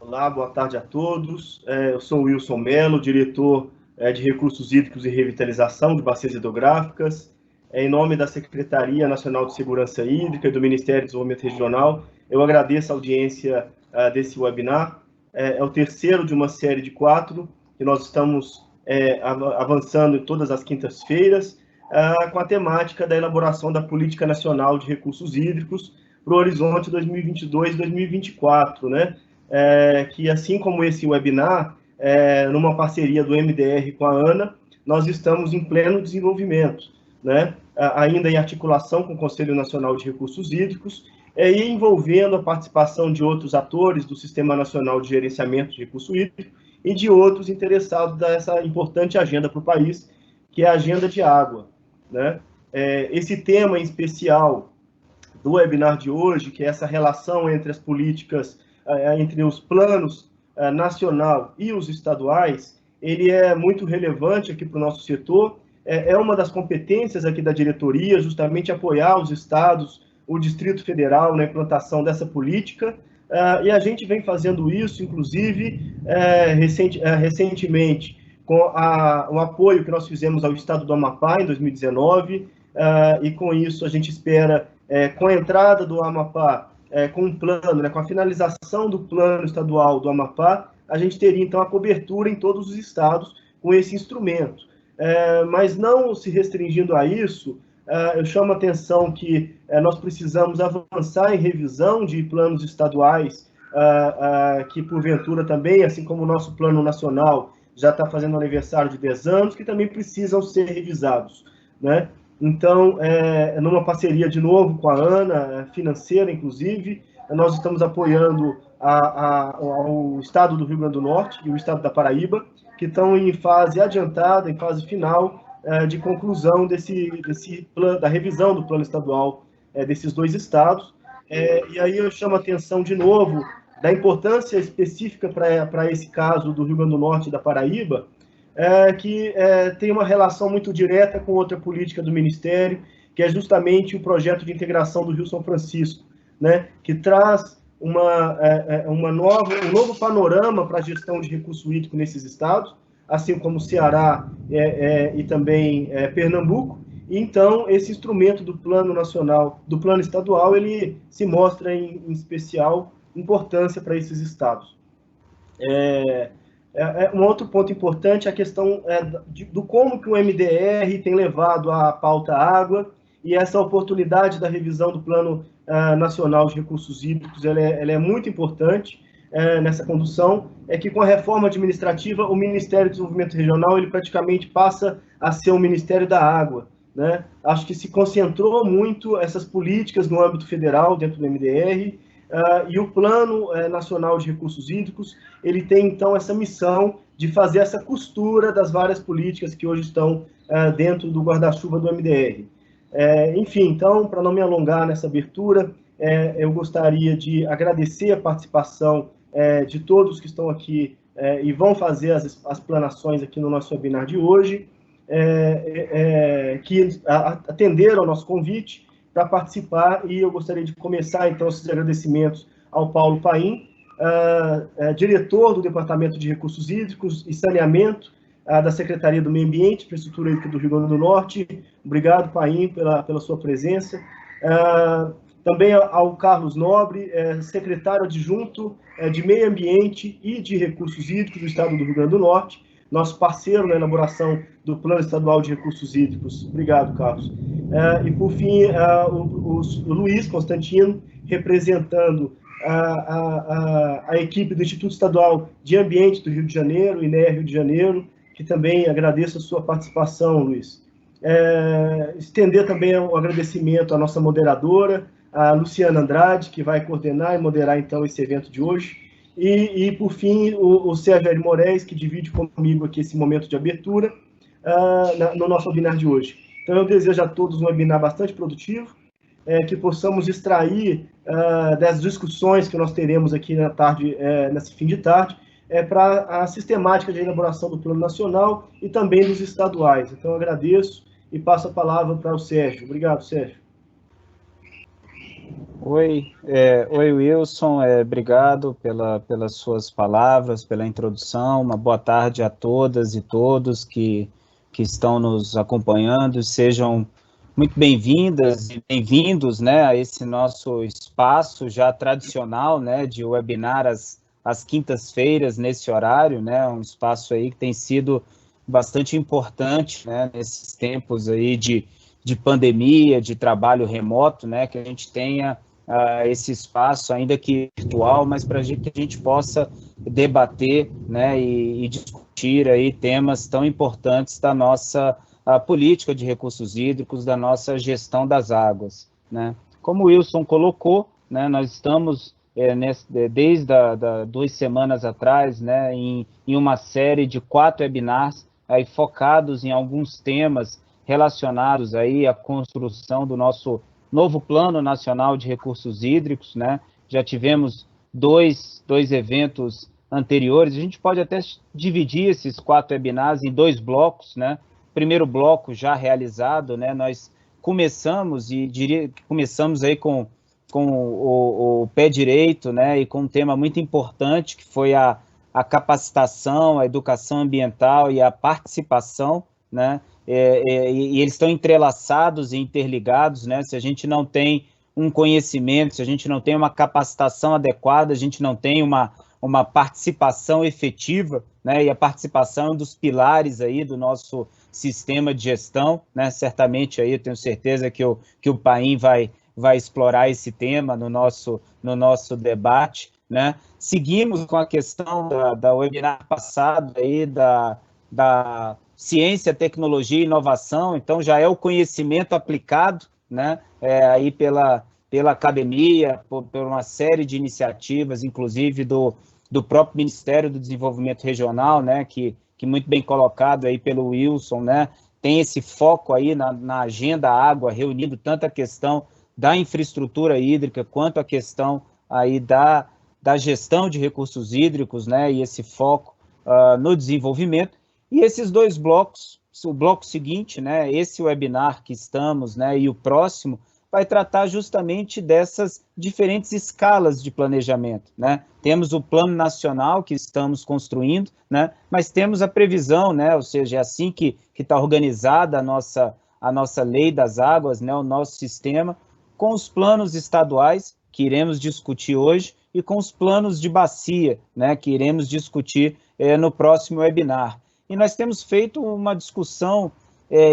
Olá, boa tarde a todos. Eu sou o Wilson Mello, diretor de Recursos Hídricos e Revitalização de Bacias Hidrográficas. Em nome da Secretaria Nacional de Segurança Hídrica e do Ministério do Desenvolvimento Regional, eu agradeço a audiência desse webinar. É o terceiro de uma série de 4, que nós estamos avançando em todas as quintas-feiras, com a temática da elaboração da Política Nacional de Recursos Hídricos para o horizonte 2022-2024, né? Que, assim como esse webinar, numa parceria do MDR com a ANA, nós estamos em pleno desenvolvimento, né? Ainda em articulação com o Conselho Nacional de Recursos Hídricos, e envolvendo a participação de outros atores do Sistema Nacional de Gerenciamento de Recurso Hídrico e de outros interessados nessa importante agenda para o país, que é a agenda de água, né? Esse tema em especial do webinar de hoje, que é essa relação entre as políticas, entre os planos nacional e os estaduais, ele é muito relevante aqui para o nosso setor. É uma das competências aqui da diretoria, justamente apoiar os estados, o Distrito Federal na implantação dessa política, e a gente vem fazendo isso, inclusive, recentemente, com o apoio que nós fizemos ao estado do Amapá em 2019, e com isso a gente espera, com a entrada do Amapá, com um plano, né, com a finalização do plano estadual do Amapá, a gente teria então a cobertura em todos os estados com esse instrumento. Mas não se restringindo a isso, eu chamo a atenção que nós precisamos avançar em revisão de planos estaduais, que porventura também, assim como o nosso plano nacional já está fazendo aniversário de 10 anos, que também precisam ser revisados, né? Então, numa parceria de novo com a ANA, financeira inclusive, nós estamos apoiando ao estado do Rio Grande do Norte e o estado da Paraíba, que estão em fase adiantada, em fase final, de conclusão da revisão do plano estadual desses dois estados. E aí eu chamo a atenção de novo da importância específica para esse caso do Rio Grande do Norte e da Paraíba, que tem uma relação muito direta com outra política do Ministério, que é justamente o projeto de integração do Rio São Francisco, né, que traz um novo panorama para a gestão de recurso hídrico nesses estados, assim como Ceará e também Pernambuco. E, então, esse instrumento do plano nacional, do plano estadual, ele se mostra em especial importância para esses estados. Um outro ponto importante é a questão do como que o MDR tem levado a pauta água, e essa oportunidade da revisão do Plano Nacional de Recursos Hídricos, ela é muito importante nessa condução, é que com a reforma administrativa, o Ministério do Desenvolvimento Regional, ele praticamente passa a ser o Ministério da Água, né? Acho que se concentrou muito essas políticas no âmbito federal, dentro do MDR, e o Plano Nacional de Recursos Hídricos, ele tem, então, essa missão de fazer essa costura das várias políticas que hoje estão dentro do guarda-chuva do MDR. Enfim, então, para não me alongar nessa abertura, eu gostaria de agradecer a participação de todos que estão aqui e vão fazer as explanações aqui no nosso webinar de hoje, que atenderam ao nosso convite para participar, e eu gostaria de começar, então, esses agradecimentos ao Paulo Paim, diretor do Departamento de Recursos Hídricos e Saneamento da Secretaria do Meio Ambiente e Infraestrutura Hídrica do Rio Grande do Norte. Obrigado, Paim, pela sua presença. Também ao Carlos Nobre, secretário adjunto de Meio Ambiente e de Recursos Hídricos do Estado do Rio Grande do Norte, nosso parceiro na elaboração do Plano Estadual de Recursos Hídricos. Obrigado, Carlos. E, por fim, o Luiz Constantino, representando a equipe do Instituto Estadual de Ambiente do Rio de Janeiro, INEA Rio de Janeiro, que também agradeço a sua participação, Luiz. Estender também o agradecimento à nossa moderadora, a Luciana Andrade, que vai coordenar e moderar, então, esse evento de hoje. E por fim, o Sérgio Moraes, que divide comigo aqui esse momento de abertura no nosso webinar de hoje. Então, eu desejo a todos um webinar bastante produtivo, que possamos extrair das discussões que nós teremos aqui na tarde, nesse fim de tarde, para a sistemática de elaboração do Plano Nacional e também dos estaduais. Então, eu agradeço e passo a palavra para o Sérgio. Obrigado, Sérgio. Oi Wilson, obrigado pelas suas palavras, pela introdução. Uma boa tarde a todas e todos que estão nos acompanhando. Sejam muito bem-vindas e bem-vindos, né, a esse nosso espaço já tradicional, né, de webinar às quintas-feiras, nesse horário, né, um espaço aí que tem sido bastante importante, né, nesses tempos aí de pandemia, de trabalho remoto, né, que a gente tenha esse espaço, ainda que virtual, mas para que a gente possa debater, né, e discutir aí temas tão importantes da nossa política de recursos hídricos, da nossa gestão das águas, né. Como o Wilson colocou, né, nós estamos desde 2 semanas atrás, né, em uma série de 4 webinars aí focados em alguns temas relacionados aí à construção do nosso novo Plano Nacional de Recursos Hídricos, né? Já tivemos dois eventos anteriores. A gente pode até dividir esses 4 webinars em 2 blocos, né? Primeiro bloco já realizado, né? Nós começamos aí com o pé direito, né? E com um tema muito importante que foi a capacitação, a educação ambiental e a participação, né? E eles estão entrelaçados e interligados, né? Se a gente não tem um conhecimento, se a gente não tem uma capacitação adequada, a gente não tem uma participação efetiva, né? E a participação é um dos pilares aí do nosso sistema de gestão, né? Certamente aí eu tenho certeza que o Paim vai explorar esse tema no nosso debate, né? Seguimos com a questão da webinar passado aí da ciência, tecnologia e inovação, então já é o conhecimento aplicado, né, aí pela academia, por uma série de iniciativas, inclusive do próprio Ministério do Desenvolvimento Regional, né, que muito bem colocado aí pelo Wilson, né, tem esse foco aí na agenda água, reunindo tanto a questão da infraestrutura hídrica, quanto a questão aí da gestão de recursos hídricos, né, e esse foco no desenvolvimento. E esses 2 blocos, o bloco seguinte, né, esse webinar que estamos, né, e o próximo, vai tratar justamente dessas diferentes escalas de planejamento, né? Temos o Plano Nacional que estamos construindo, né, mas temos a previsão, né, ou seja, é assim que está organizada a nossa lei das águas, né, o nosso sistema, com os planos estaduais, que iremos discutir hoje, e com os planos de bacia, né, que iremos discutir no próximo webinar. E nós temos feito uma discussão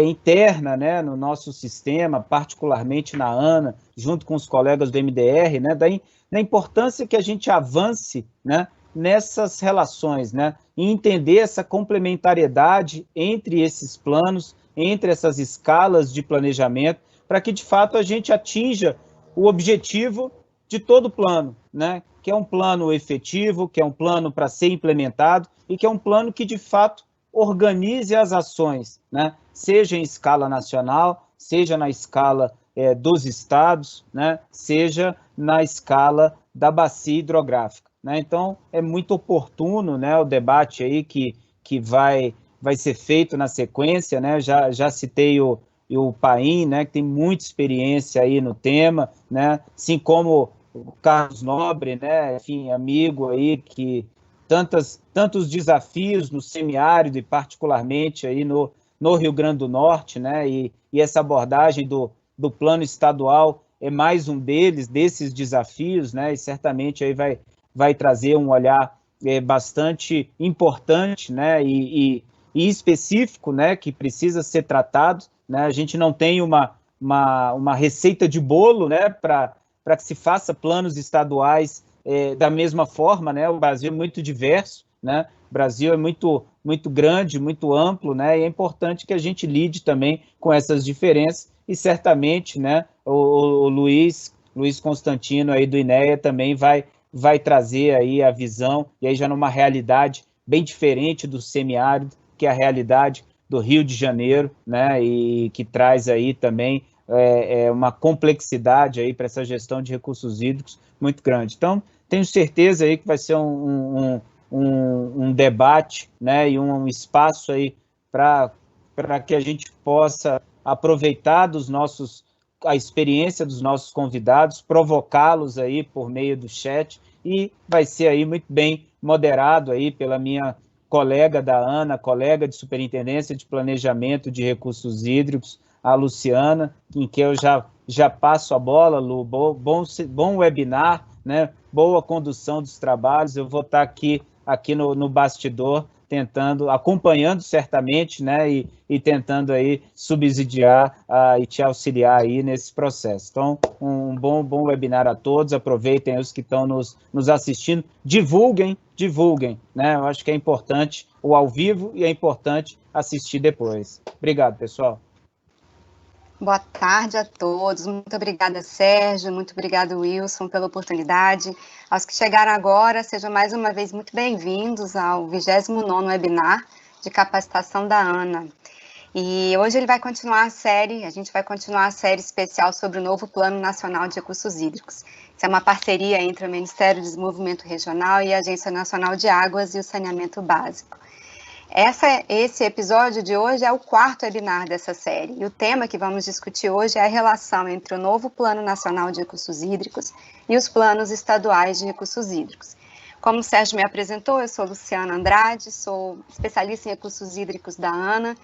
interna, né, no nosso sistema, particularmente na ANA, junto com os colegas do MDR, né, da importância que a gente avance, né, nessas relações, né, e entender essa complementariedade entre esses planos, entre essas escalas de planejamento, para que, de fato, a gente atinja o objetivo de todo o plano, né, que é um plano efetivo, que é um plano para ser implementado e que é um plano que, de fato, organize as ações, né? Seja em escala nacional, seja na escala dos estados, né? Seja na escala da bacia hidrográfica, né? Então, é muito oportuno, né, o debate aí que vai ser feito na sequência, né? Já citei o Paim, né, que tem muita experiência aí no tema, né? Assim como o Carlos Nobre, né? Enfim, amigo aí que tantos desafios no semiárido e particularmente aí no Rio Grande do Norte, né? E essa abordagem do plano estadual é mais um desses desafios, né? E certamente aí vai trazer um olhar bastante importante, né? E específico, né? Que precisa ser tratado, né? A gente não tem uma receita de bolo, né? Para que se faça planos estaduais da mesma forma, né? O Brasil é muito diverso, né? O Brasil é muito grande, muito amplo, né? E é importante que a gente lide também com essas diferenças e certamente, né? O Luiz Constantino aí do INEA também vai trazer aí a visão e aí já numa realidade bem diferente do semiárido, que é a realidade do Rio de Janeiro, né? E que traz aí também uma complexidade aí para essa gestão de recursos hídricos muito grande. Então, tenho certeza aí que vai ser um debate, né, e um espaço aí para que a gente possa aproveitar dos nossos a experiência dos nossos convidados, provocá-los aí por meio do chat, e vai ser aí muito bem moderado aí pela minha colega da ANA, colega de Superintendência de Planejamento de Recursos Hídricos, a Luciana, em que eu já passo a bola, Lu, bom webinar, né? Boa condução dos trabalhos, eu vou estar aqui no bastidor, acompanhando certamente, né, e tentando aí subsidiar e te auxiliar aí nesse processo. Então, um bom webinar a todos, aproveitem os que estão nos assistindo, divulguem, né, eu acho que é importante o ao vivo e é importante assistir depois. Obrigado, pessoal. Boa tarde a todos, muito obrigada, Sérgio, muito obrigado, Wilson, pela oportunidade. Aos que chegaram agora, sejam mais uma vez muito bem-vindos ao 29º webinar de capacitação da ANA. E hoje a gente vai continuar a série especial sobre o novo Plano Nacional de Recursos Hídricos. Isso é uma parceria entre o Ministério do Desenvolvimento Regional e a Agência Nacional de Águas e o Saneamento Básico. Esse episódio de hoje é o 4º webinar dessa série, e o tema que vamos discutir hoje é a relação entre o novo Plano Nacional de Recursos Hídricos e os planos estaduais de recursos hídricos. Como o Sérgio me apresentou, eu sou Luciana Andrade, sou especialista em recursos hídricos da ANA,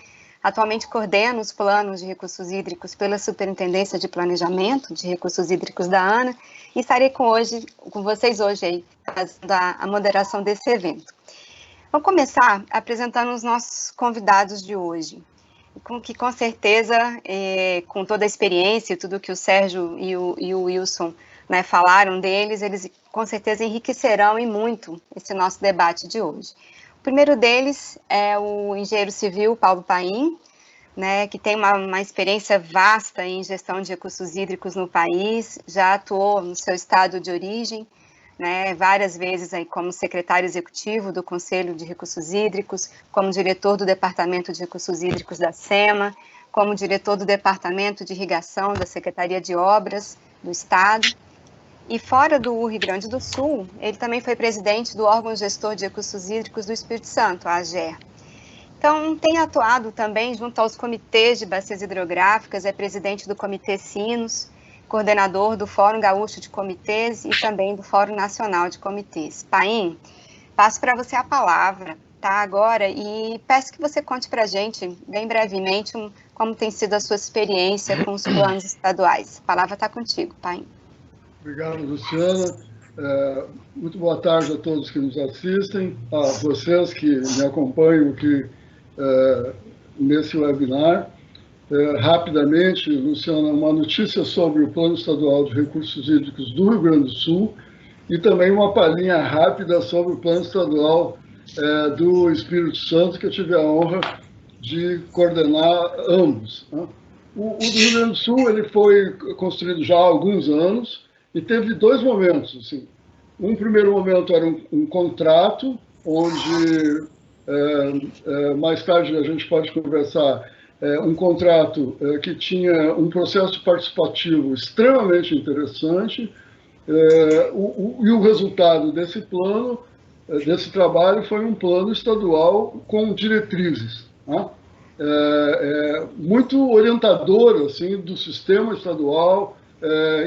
atualmente coordeno os planos de recursos hídricos pela Superintendência de Planejamento de Recursos Hídricos da ANA, e estarei com vocês hoje aí, fazendo a moderação desse evento. Vou começar apresentando os nossos convidados de hoje, com certeza, com toda a experiência e tudo que o Sérgio e o Wilson, né, falaram deles, eles com certeza enriquecerão e muito esse nosso debate de hoje. O primeiro deles é o engenheiro civil Paulo Paim, né, que tem uma experiência vasta em gestão de recursos hídricos no país, já atuou no seu estado de origem, né, várias vezes aí como secretário executivo do Conselho de Recursos Hídricos, como diretor do Departamento de Recursos Hídricos da SEMA, como diretor do Departamento de Irrigação da Secretaria de Obras do Estado. E fora do Rio Grande do Sul, ele também foi presidente do órgão gestor de recursos hídricos do Espírito Santo, a AGER. Então, tem atuado também junto aos comitês de bacias hidrográficas, é presidente do Comitê Sinos, coordenador do Fórum Gaúcho de Comitês e também do Fórum Nacional de Comitês. Paim, passo para você a palavra, tá, agora, e peço que você conte para a gente, bem brevemente, como tem sido a sua experiência com os planos estaduais. A palavra está contigo, Paim. Obrigado, Luciana. Muito boa tarde a todos que nos assistem, a vocês que me acompanham aqui nesse webinar. Rapidamente, Luciana, uma notícia sobre o Plano Estadual de Recursos Hídricos do Rio Grande do Sul e também uma palhinha rápida sobre o Plano Estadual do Espírito Santo, que eu tive a honra de coordenar ambos. O do Rio Grande do Sul ele foi construído já há alguns anos e teve dois momentos. Assim. Um primeiro momento era um contrato, onde mais tarde a gente pode conversar, um contrato que tinha um processo participativo extremamente interessante, e o resultado desse plano, desse trabalho, foi um plano estadual com diretrizes, né? Muito orientador assim, do sistema estadual,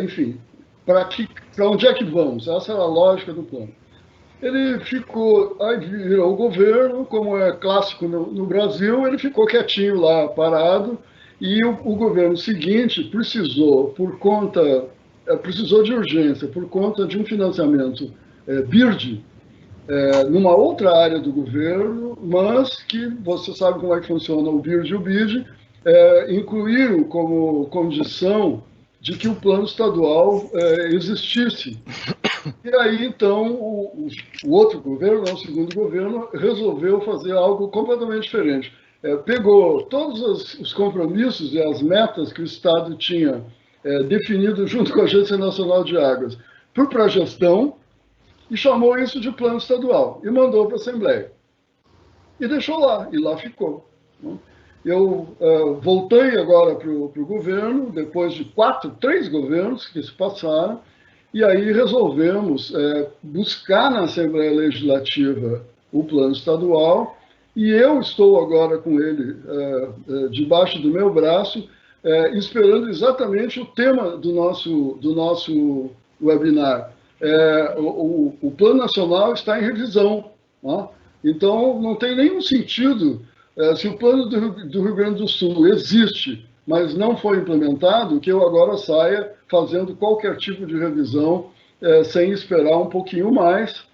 enfim, para onde é que vamos? Essa era a lógica do plano. Ele ficou, aí virou o governo, como é clássico no Brasil, ele ficou quietinho lá, parado, e o governo seguinte precisou de urgência, por conta de um financiamento BIRD, numa outra área do governo, mas que você sabe como é que funciona o BIRD e o BID, incluíram como condição de que o plano estadual existisse. E aí, então, o outro governo, o segundo governo, resolveu fazer algo completamente diferente. Pegou todos os compromissos e as metas que o Estado tinha definido junto com a Agência Nacional de Águas para a gestão e chamou isso de plano estadual e mandou para a Assembleia. E deixou lá, e lá ficou. Eu voltei agora para o governo, depois de 3 governos que se passaram, e aí resolvemos buscar na Assembleia Legislativa o plano estadual, e eu estou agora com ele debaixo do meu braço esperando exatamente o tema do nosso webinar. O Plano Nacional está em revisão. Né? Então, não tem nenhum sentido, se o Plano do Rio Grande do Sul existe, mas não foi implementado, que eu agora saia fazendo qualquer tipo de revisão sem esperar um pouquinho mais.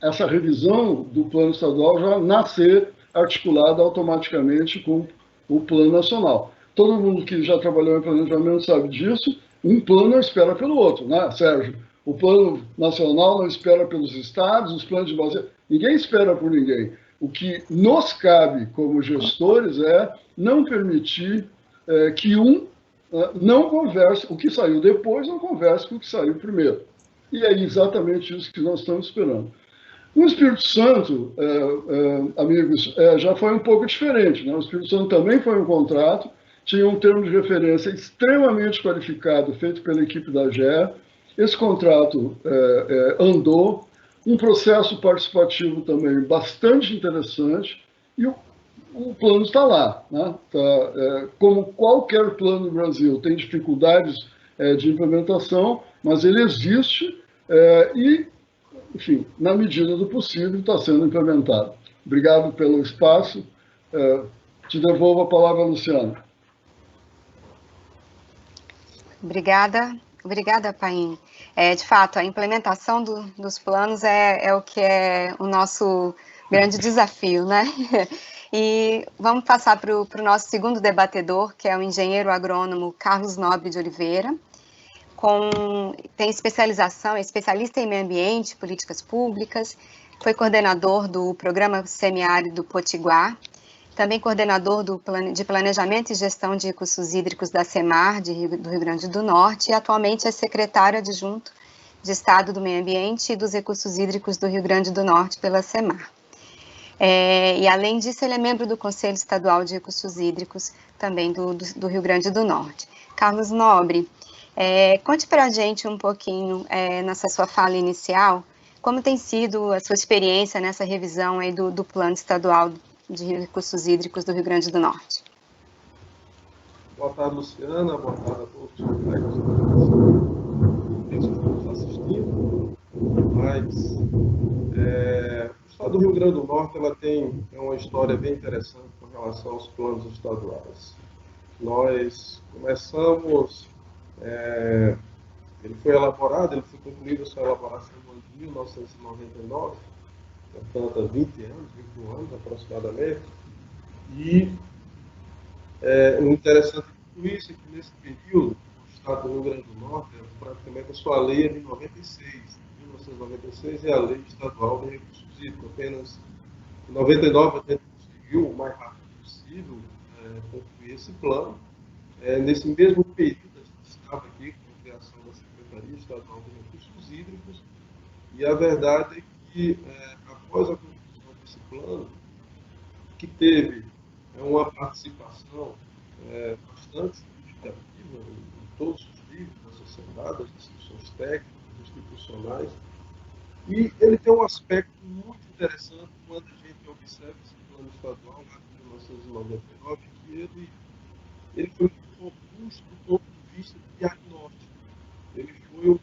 Essa revisão do Plano Estadual já nascer articulada automaticamente com o Plano Nacional. Todo mundo que já trabalhou em planejamento sabe disso. Um plano não espera pelo outro, né, Sérgio? O Plano Nacional não espera pelos estados, os planos de base... Ninguém espera por ninguém. O que nos cabe como gestores é não permitir que não converse, o que saiu depois não converse com o que saiu primeiro. E é exatamente isso que nós estamos esperando. No Espírito Santo, amigos, já foi um pouco diferente. Né? O Espírito Santo também foi um contrato, tinha um termo de referência extremamente qualificado, feito pela equipe da GE. Esse contrato andou, um processo participativo também bastante interessante, e o plano está lá. Né? Como qualquer plano no Brasil, tem dificuldades de implementação, mas ele existe e, enfim, na medida do possível, está sendo implementado. Obrigado pelo espaço. Te devolvo a palavra, Luciana. Obrigada, Paim. De fato, a implementação dos planos é o que é o nosso grande desafio, né? E vamos passar para o nosso segundo debatedor, que é o engenheiro agrônomo Carlos Nobre de Oliveira, tem especialização, é especialista em meio ambiente, políticas públicas, foi coordenador do programa semiárido Potiguar, também coordenador de planejamento e gestão de recursos hídricos da SEMAR, do Rio Grande do Norte, e atualmente é secretário adjunto de Estado do Meio Ambiente e dos Recursos Hídricos do Rio Grande do Norte pela SEMAR. E além disso, ele é membro do Conselho Estadual de Recursos Hídricos, também do Rio Grande do Norte. Carlos Nobre, conte para a gente um pouquinho, nessa sua fala inicial, como tem sido a sua experiência nessa revisão aí do Plano Estadual de Recursos Hídricos do Rio Grande do Norte. Boa tarde, Luciana. Boa tarde a todos os colegas que estão nos assistindo. Mas o Estado do Rio Grande do Norte ela tem uma história bem interessante com relação aos planos estaduais. Nós começamos... ele foi concluído a sua elaboração no ano de 1999, portanto, há 21 anos aproximadamente. E o interessante de tudo isso é que, nesse período, o Estado do Rio Grande do Norte, praticamente a sua lei é de 1996 é a Lei Estadual de Recursos Hídricos. Apenas em 99 a gente conseguiu, o mais rápido possível, concluir esse plano. Nesse mesmo período, a gente estava aqui com a criação da Secretaria Estadual de Recursos Hídricos, e a verdade é que, após a conclusão desse plano, que teve uma participação bastante significativa em todos os níveis da sociedade, das instituições técnicas, institucionais, e ele tem um aspecto muito interessante quando a gente observa esse plano estadual lá de 1999, que ele foi robusto do ponto de vista de diagnóstico. Ele foi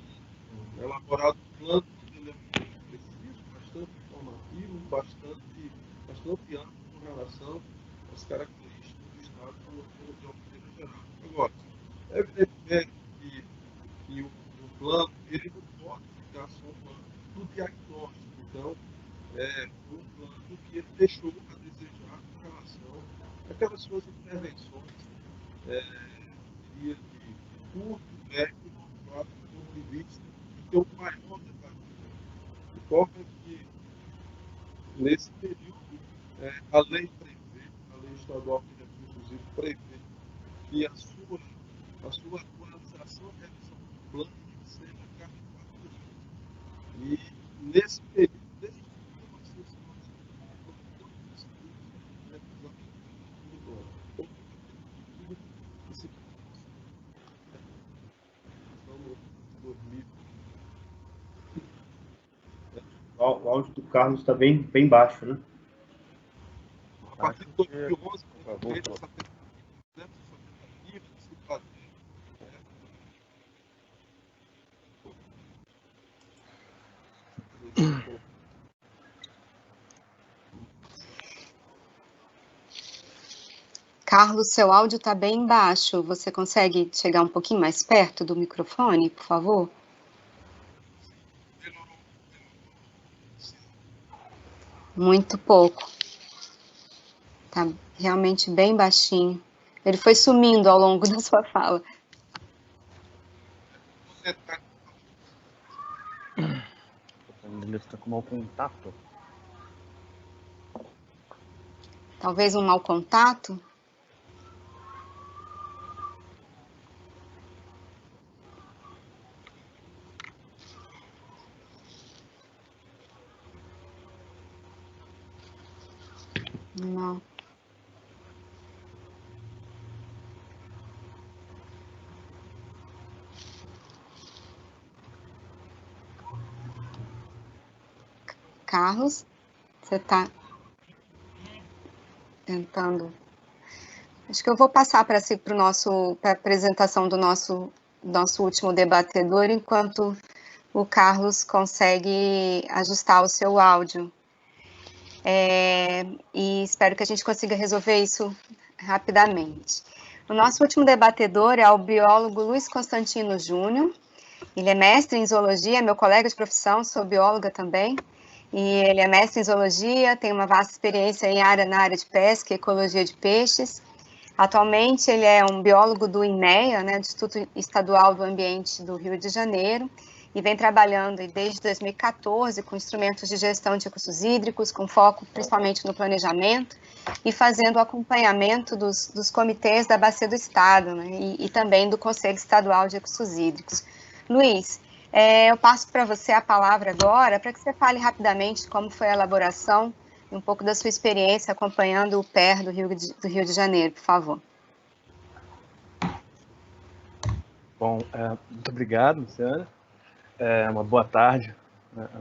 elaborado um plano que ele é muito preciso, bastante informativo, bastante amplo com relação às características do Estado de uma maneira geral. Agora, é evidentemente que o plano ele não pode ficar só um plano do diagnóstico. Então, um plano que ele deixou a desejar com relação àquelas suas intervenções de curto, médio e longo ponto de vista, de ter um maior detalhe. De forma que, nesse período, a lei estadual de recursos hídricos prevê que a sua atualização e revisão do plano seja a cada 4 anos. E, nesse período, desde 1999, revisão do plano. Esse O áudio do Carlos está bem baixo, né? A partir de 2011, Carlos, seu áudio está bem baixo. Você consegue chegar um pouquinho mais perto do microfone, por favor? Muito pouco. Tá realmente bem baixinho. Ele foi sumindo ao longo da sua fala. Ele está com mau contato. Talvez um mau contato? Não. Carlos, você está tentando... Acho que eu vou passar para a apresentação do nosso último debatedor, enquanto o Carlos consegue ajustar o seu áudio. E espero que a gente consiga resolver isso rapidamente. O nosso último debatedor é o biólogo Luiz Constantino Júnior. Ele é mestre em zoologia, é meu colega de profissão, sou bióloga também. E ele é mestre em zoologia, tem uma vasta experiência na área de pesca e ecologia de peixes. Atualmente ele é um biólogo do INEA, né, do Instituto Estadual do Ambiente do Rio de Janeiro, e vem trabalhando desde 2014 com instrumentos de gestão de recursos hídricos, com foco principalmente no planejamento, e fazendo o acompanhamento dos comitês da Bacia do Estado, né, e também do Conselho Estadual de Recursos Hídricos. Luiz, eu passo para você a palavra agora, para que você fale rapidamente como foi a elaboração e um pouco da sua experiência acompanhando o PER do Rio de Janeiro, por favor. Bom, muito obrigado, Luciana. Uma boa tarde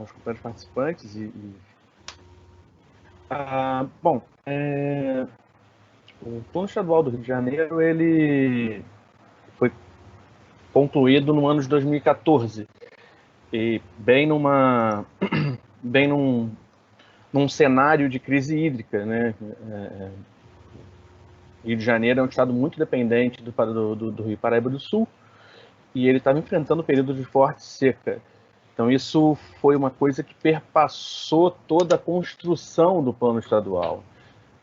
aos companheiros participantes. Bom, o Plano Estadual do Rio de Janeiro ele foi concluído no ano de 2014 e bem num cenário de crise hídrica, né? Rio de Janeiro é um estado muito dependente do Rio Paraíba do Sul, e ele estava enfrentando um período de forte seca. Então isso foi uma coisa que perpassou toda a construção do plano estadual,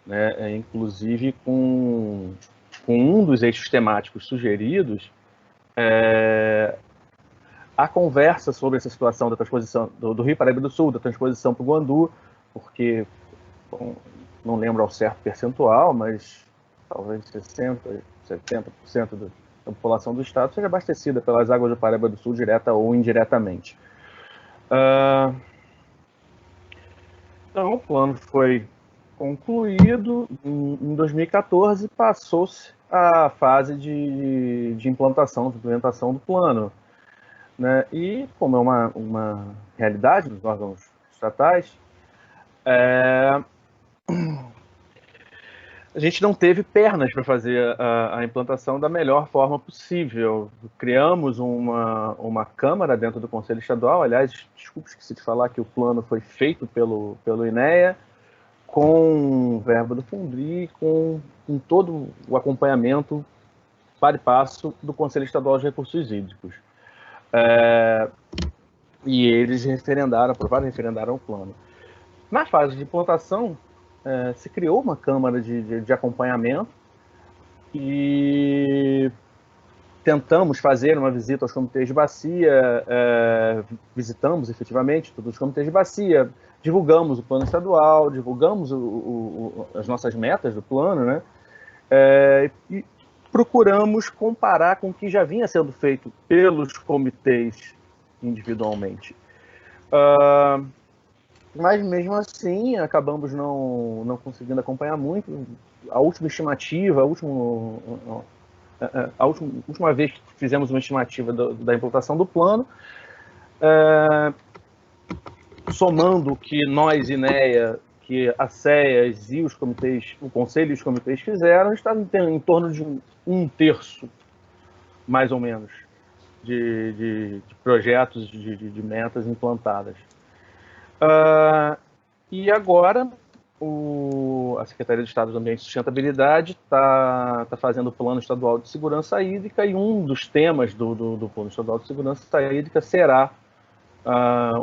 né? Inclusive com um dos eixos temáticos sugeridos, a conversa sobre essa situação da transposição do Rio Paraíba do Sul, da transposição para o Guandu, porque, bom, não lembro ao certo percentual, mas talvez 60%, 70% da população do estado seja abastecida pelas águas do Paraíba do Sul, direta ou indiretamente. Então, o plano foi concluído. Em 2014, passou-se a fase de implantação, de implementação do plano, né? E, como é uma realidade dos órgãos estatais, a gente não teve pernas para fazer a implantação da melhor forma possível. Criamos uma Câmara dentro do Conselho Estadual. Aliás, desculpe, esqueci de falar que o plano foi feito pelo INEA, com verba do Fundri, com todo o acompanhamento para e passo do Conselho Estadual de Recursos Hídricos. E eles aprovaram e referendaram o plano. Na fase de implantação, se criou uma Câmara de acompanhamento e tentamos fazer uma visita aos comitês de bacia, visitamos efetivamente todos os comitês de bacia, divulgamos o plano estadual, divulgamos as nossas metas do plano, né? E procuramos comparar com o que já vinha sendo feito pelos comitês individualmente. Mas, mesmo assim, acabamos não conseguindo acompanhar muito. A última estimativa, a última vez que fizemos uma estimativa da implantação do plano, somando o que nós, INEA, que a SEAS e os comitês, o Conselho e os comitês fizeram, está em torno de um terço, mais ou menos, de projetos, de metas implantadas. E agora, a Secretaria de Estado do Ambiente e Sustentabilidade está fazendo o Plano Estadual de Segurança Hídrica, e um dos temas do Plano Estadual de Segurança Hídrica será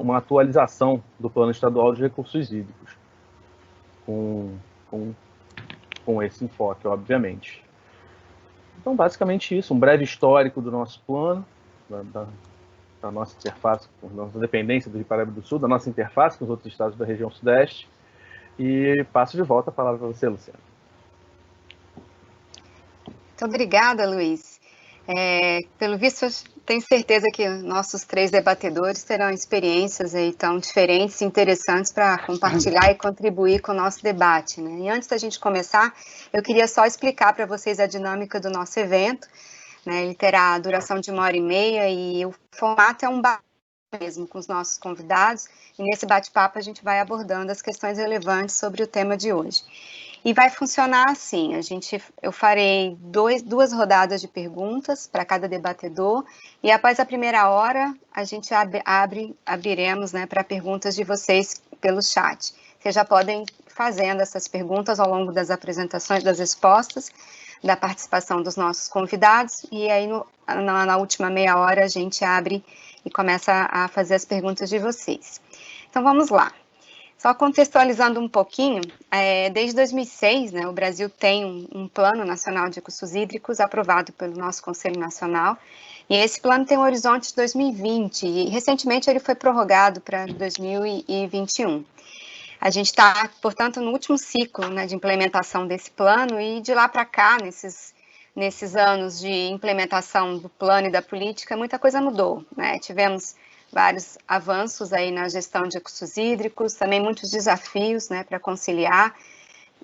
uma atualização do Plano Estadual de Recursos Hídricos, com esse enfoque, obviamente. Então, basicamente isso, um breve histórico do nosso plano, da nossa interface, da nossa dependência do Rio Paraíba do Sul, da nossa interface com os outros estados da região Sudeste, e passo de volta a palavra para você, Luciana. Muito obrigada, Luiz. Pelo visto, tenho certeza que nossos 3 debatedores terão experiências aí tão diferentes e interessantes para compartilhar e contribuir com o nosso debate, né? E antes da gente começar, eu queria só explicar para vocês a dinâmica do nosso evento, né? Ele terá a duração de 1h30 e o formato é um bate-papo mesmo com os nossos convidados, e nesse bate-papo a gente vai abordando as questões relevantes sobre o tema de hoje. E vai funcionar assim, eu farei 2 rodadas de perguntas para cada debatedor, e após a primeira hora, a gente abriremos, né, para perguntas de vocês pelo chat. Vocês já podem ir fazendo essas perguntas ao longo das apresentações, das respostas, da participação dos nossos convidados, e aí na última meia hora a gente abre e começa a fazer as perguntas de vocês. Então vamos lá. Só contextualizando um pouquinho, desde 2006, né, o Brasil tem um Plano Nacional de Recursos Hídricos aprovado pelo nosso Conselho Nacional, e esse plano tem um horizonte de 2020, e recentemente ele foi prorrogado para 2021. A gente está, portanto, no último ciclo, né, de implementação desse plano, e de lá para cá, nesses anos de implementação do plano e da política, muita coisa mudou, né? Tivemos vários avanços aí na gestão de recursos hídricos, também muitos desafios, né, para conciliar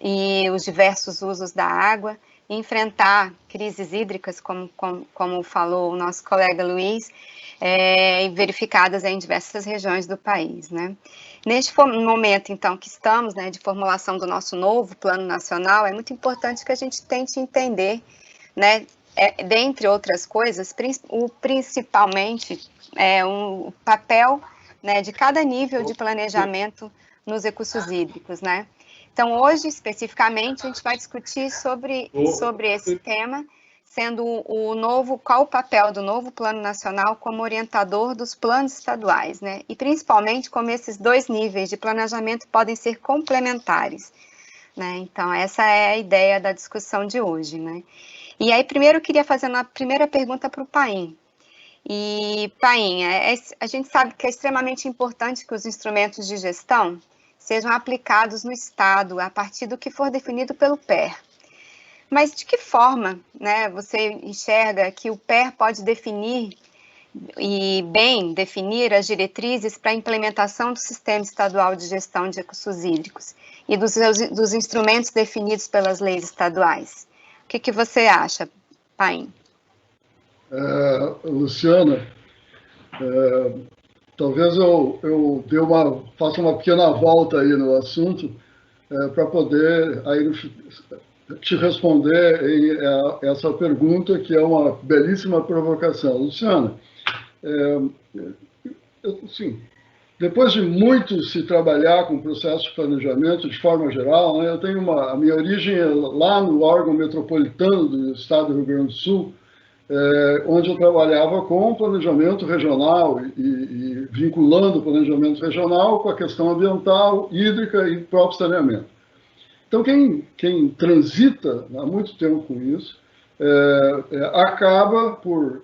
e os diversos usos da água, e enfrentar crises hídricas, como falou o nosso colega Luiz, verificadas em diversas regiões do país, né. Neste momento, então, que estamos, né, de formulação do nosso novo Plano Nacional, é muito importante que a gente tente entender, né, dentre outras coisas, principalmente o papel, né, de cada nível de planejamento nos recursos hídricos, né. Então, hoje, especificamente, a gente vai discutir sobre esse tema, sendo qual o papel do novo Plano Nacional como orientador dos planos estaduais, né, e principalmente como esses 2 níveis de planejamento podem ser complementares, né. Então, essa é a ideia da discussão de hoje, né. E aí, primeiro, eu queria fazer uma primeira pergunta para o Paim. E, Paim, a gente sabe que é extremamente importante que os instrumentos de gestão sejam aplicados no Estado a partir do que for definido pelo PER. Mas de que forma, né, você enxerga que o PER pode definir as diretrizes para a implementação do Sistema Estadual de Gestão de Recursos Hídricos e dos instrumentos definidos pelas leis estaduais? O que você acha, Paim? Luciana, talvez eu faça uma pequena volta aí no assunto para poder aí te responder essa pergunta, que é uma belíssima provocação. Luciana, sim, depois de muito se trabalhar com o processo de planejamento de forma geral, né, eu tenho a minha origem lá no órgão metropolitano do Estado do Rio Grande do Sul, onde eu trabalhava com planejamento regional e vinculando o planejamento regional com a questão ambiental, hídrica e próprio saneamento. Então, quem transita há muito tempo com isso, acaba por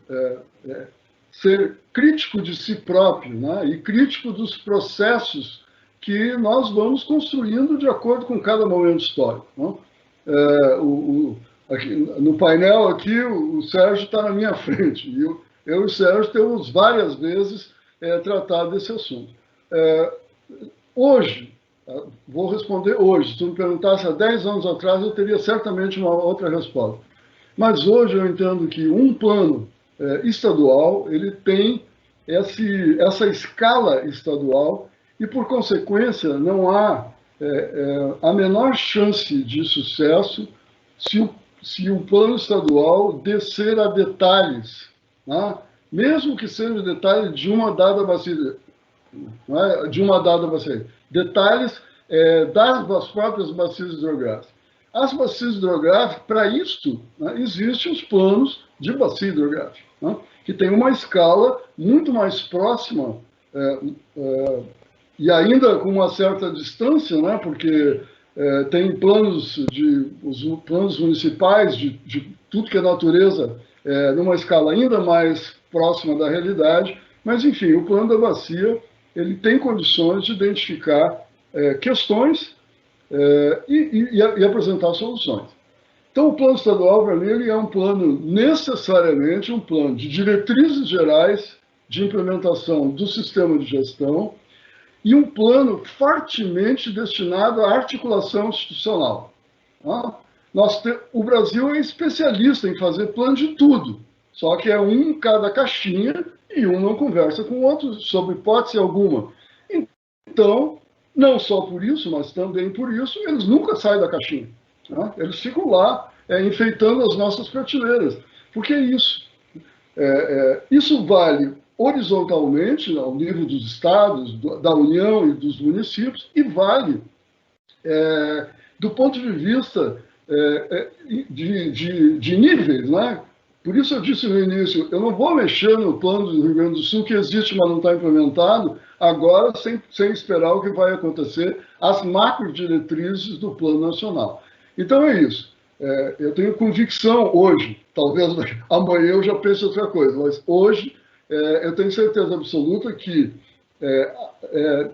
ser crítico de si próprio, né, e crítico dos processos que nós vamos construindo de acordo com cada momento histórico, né? Aqui, no painel aqui, o Sérgio está na minha frente, e eu e o Sérgio temos várias vezes tratado desse assunto. Hoje, vou responder hoje, se tu me perguntasse há 10 anos atrás, eu teria certamente uma outra resposta. Mas hoje eu entendo que um plano estadual, ele tem essa escala estadual, e por consequência não há a menor chance de sucesso se o plano estadual descer a detalhes, né? Mesmo que seja detalhe de uma dada bacia, né? De uma dada bacia, detalhes das próprias bacias hidrográficas. As bacias hidrográficas, para isto, né, existem os planos de bacia hidrográfica, né, que tem uma escala muito mais próxima e ainda com uma certa distância, né, porque tem os planos municipais de tudo que é natureza, numa escala ainda mais próxima da realidade, mas, enfim, o plano da bacia ele tem condições de identificar questões e apresentar soluções. Então, o plano estadual, para mim, ele é um plano, necessariamente, um plano de diretrizes gerais de implementação do sistema de gestão e um plano fortemente destinado à articulação institucional. O Brasil é especialista em fazer plano de tudo, só que é um em cada caixinha e um não conversa com o outro, sob hipótese alguma. Então, não só por isso, mas também por isso, eles nunca saem da caixinha. Né? Eles ficam lá enfeitando as nossas prateleiras. Porque é isso. Isso vale horizontalmente, ao nível dos estados, da União e dos municípios, e vale do ponto de vista de níveis, né? Por isso eu disse no início, eu não vou mexer no plano do Rio Grande do Sul, que existe, mas não está implementado, agora sem esperar o que vai acontecer, as macro-diretrizes do plano nacional. Então é isso. Eu tenho convicção hoje, talvez amanhã eu já pense outra coisa, mas hoje eu tenho certeza absoluta que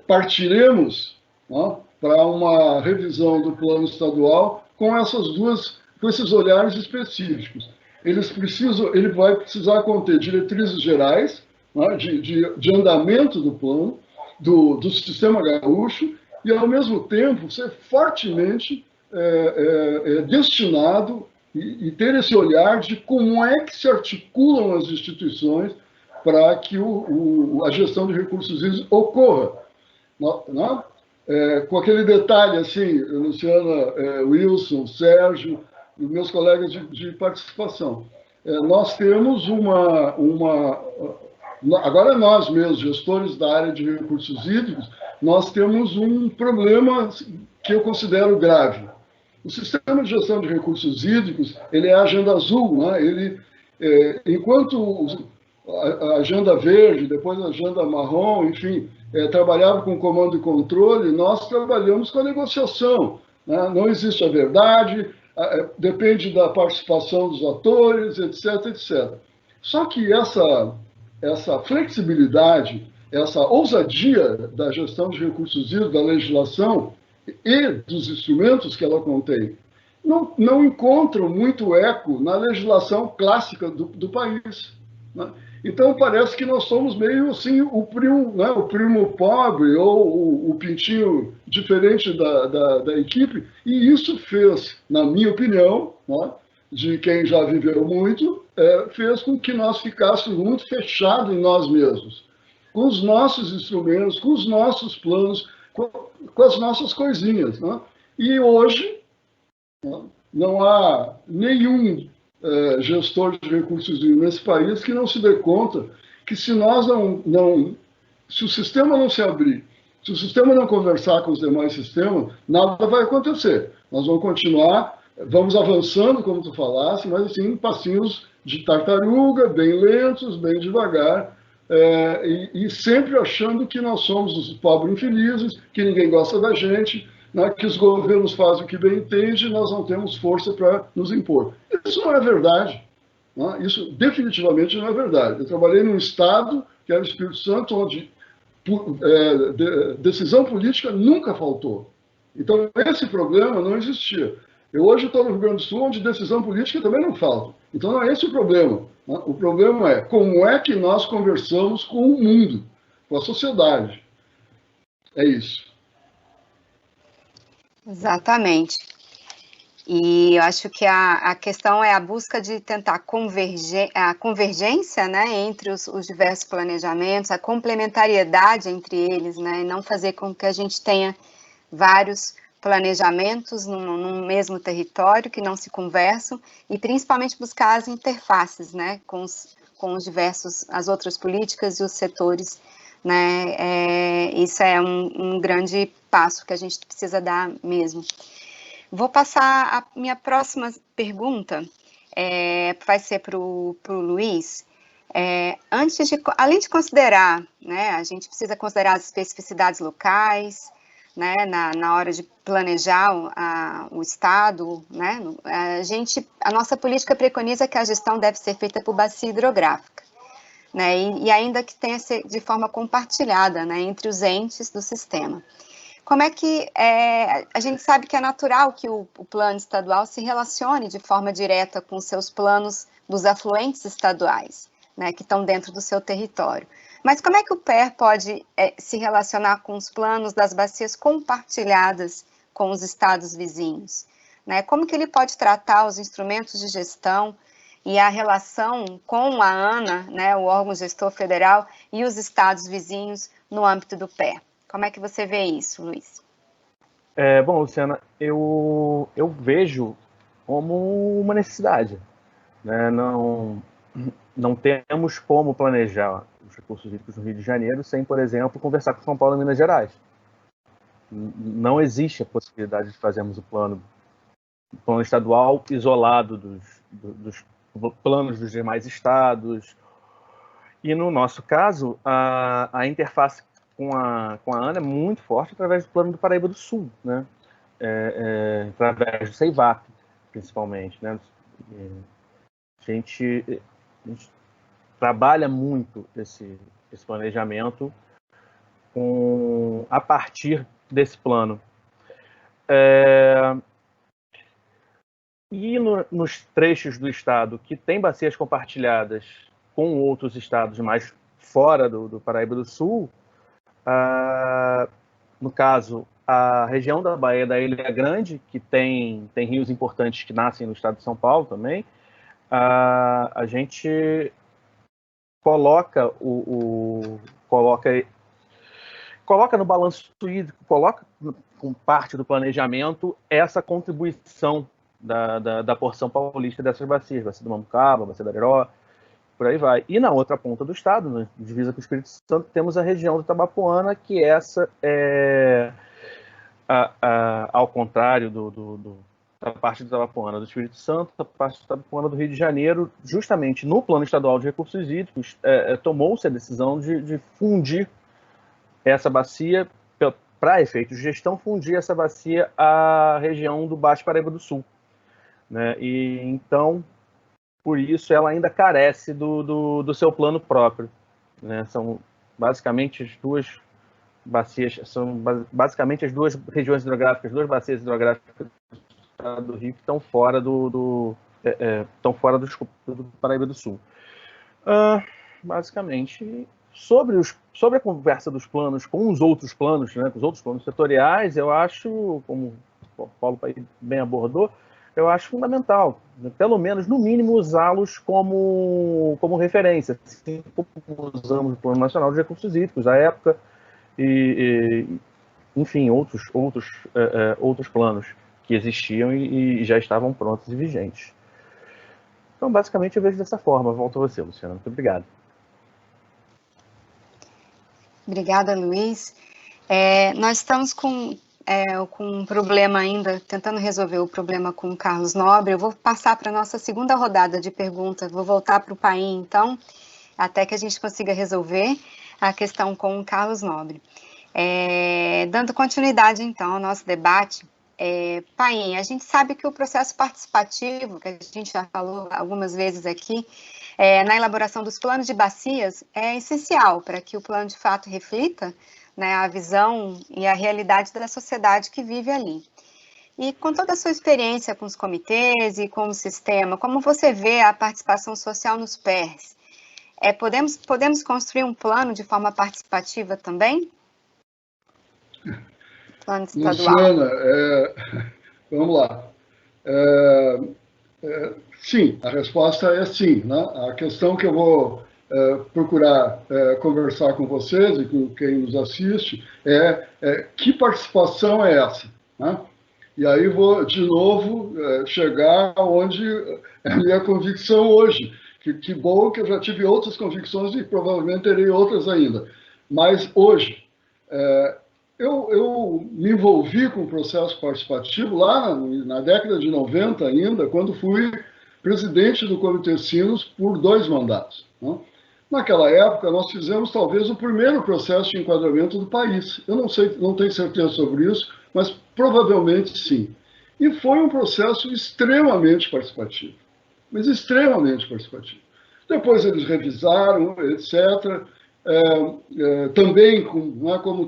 partiremos, né, para uma revisão do plano estadual com esses olhares específicos. Ele vai precisar conter diretrizes gerais, né, de andamento do plano, do sistema gaúcho, e, ao mesmo tempo, ser fortemente destinado e ter esse olhar de como é que se articulam as instituições para que a gestão de recursos hídricos ocorra. Né? Com aquele detalhe, assim, Luciana, Wilson, Sérgio, e meus colegas de participação. Nós temos agora nós mesmos, gestores da área de recursos hídricos, nós temos um problema que eu considero grave. O sistema de gestão de recursos hídricos, ele é a agenda azul, né? Enquanto a agenda verde, depois a agenda marrom, enfim, trabalhava com comando e controle, nós trabalhamos com a negociação, né? Não existe a verdade, depende da participação dos atores, etc, etc. Só que essa flexibilidade, essa ousadia da gestão de recursos hídricos, da legislação e dos instrumentos que ela contém, não encontram muito eco na legislação clássica do país. Né? Então, parece que nós somos meio assim, o primo pobre ou o pintinho diferente da equipe, e isso fez, na minha opinião, né, de quem já viveu muito, fez com que nós ficássemos muito fechados em nós mesmos, com os nossos instrumentos, com os nossos planos, com as nossas coisinhas. Né? E hoje, né, não há nenhum gestor de recursos hídricos nesse país que não se dê conta que se nós se o sistema não se abrir, se o sistema não conversar com os demais sistemas, nada vai acontecer. Nós vamos continuar, vamos avançando, como tu falasse, mas assim, passinhos de tartaruga, bem lentos, bem devagar, e sempre achando que nós somos os pobres infelizes, que ninguém gosta da gente, né, que os governos fazem o que bem entende e nós não temos força para nos impor. Isso não é verdade. Né? Isso definitivamente não é verdade. Eu trabalhei num estado, que era o Espírito Santo, onde decisão política nunca faltou. Então, esse problema não existia. Eu hoje estou no Rio Grande do Sul, onde decisão política também não falta. Então, não é esse o problema. Né? O problema é como é que nós conversamos com o mundo, com a sociedade. É isso. Exatamente. E eu acho que a questão é a busca de tentar a convergência, né, entre os diversos planejamentos, a complementariedade entre eles, né, e não fazer com que a gente tenha vários planejamentos num mesmo território que não se conversam, e principalmente buscar as interfaces, né, com os diversos, as outras políticas e os setores, né, isso é um grande passo que a gente precisa dar mesmo. Vou passar a minha próxima pergunta, vai ser para o Luiz. Além de considerar, né, a gente precisa considerar as especificidades locais, né, na hora de planejar o Estado, né, a nossa política preconiza que a gestão deve ser feita por bacia hidrográfica, né, e ainda que tenha ser de forma compartilhada, né, entre os entes do sistema. Como é que a gente sabe que é natural que o plano estadual se relacione de forma direta com seus planos dos afluentes estaduais, né, que estão dentro do seu território. Mas como é que o PER pode se relacionar com os planos das bacias compartilhadas com os estados vizinhos? Né? Como que ele pode tratar os instrumentos de gestão e a relação com a ANA, né, o órgão gestor federal, e os estados vizinhos no âmbito do PER? Como é que você vê isso, Luiz? Bom, Luciana, eu vejo como uma necessidade, né? Não temos como planejar os recursos hídricos no Rio de Janeiro sem, por exemplo, conversar com São Paulo e Minas Gerais. Não existe a possibilidade de fazermos o plano estadual isolado dos planos dos demais estados. E, no nosso caso, a interface com a ANA é muito forte através do plano do Paraíba do Sul, né? Através do CEIVAP, principalmente, né? A gente trabalha muito esse planejamento a partir desse plano. E nos trechos do estado que tem bacias compartilhadas com outros estados mais fora do Paraíba do Sul, no caso, a região da Baía da Ilha Grande, que tem rios importantes que nascem no estado de São Paulo também, a gente coloca no balanço hídrico, coloca com parte do planejamento essa contribuição da porção paulista dessas bacias, bacia do Mamucaba, bacia da Areró, por aí vai. E na outra ponta do estado, na divisa com o Espírito Santo, temos a região do Itabapoana, que essa é, ao contrário da parte do Itabapoana do Espírito Santo, da parte do Itabapoana do Rio de Janeiro, justamente no Plano Estadual de Recursos Hídricos, tomou-se a decisão de fundir essa bacia, para efeitos de gestão, fundir essa bacia à região do Baixo Paraíba do Sul, né? E então, por isso, ela ainda carece do seu plano próprio, né? São basicamente as duas bacias, basicamente as duas regiões hidrográficas, duas bacias hidrográficas do Rio que estão fora do Paraíba do Sul. Basicamente, sobre a conversa dos planos com os outros planos, né, com os outros planos setoriais, eu acho, como o Paulo bem abordou, eu acho fundamental, pelo menos, no mínimo, usá-los como referência, assim como usamos o Plano Nacional de Recursos Hídricos, à época, enfim, outros planos que existiam e já estavam prontos e vigentes. Então, basicamente, eu vejo dessa forma. Volto a você, Luciana. Muito obrigado. Obrigada, Luiz. Nós estamos com um problema ainda, tentando resolver o problema com o Carlos Nobre. Eu vou passar para a nossa segunda rodada de perguntas. Vou voltar para o Paim, então, até que a gente consiga resolver a questão com o Carlos Nobre. Dando continuidade, então, ao nosso debate, Paim, a gente sabe que o processo participativo, que a gente já falou algumas vezes aqui, na elaboração dos planos de bacias, é essencial para que o plano, de fato, reflita, né, a visão e a realidade da sociedade que vive ali. E com toda a sua experiência com os comitês e com o sistema, como você vê a participação social nos PERs? Podemos construir um plano de forma participativa também? Plano estadual. Luciana, vamos lá. Sim, a resposta é sim, né? A questão que eu vou procurar conversar com vocês e com quem nos assiste que participação é essa, né? E aí vou, de novo, chegar onde é a minha convicção hoje. Que bom que eu já tive outras convicções e provavelmente terei outras ainda. Mas hoje, eu me envolvi com o processo participativo lá na década de 90 ainda, quando fui presidente do Comitê Sinos por 2 mandatos, né? Naquela época, nós fizemos talvez o primeiro processo de enquadramento do país. Eu não sei, não tenho certeza sobre isso, mas provavelmente sim. E foi um processo extremamente participativo, mas extremamente participativo. Depois eles revisaram, etc. Também, como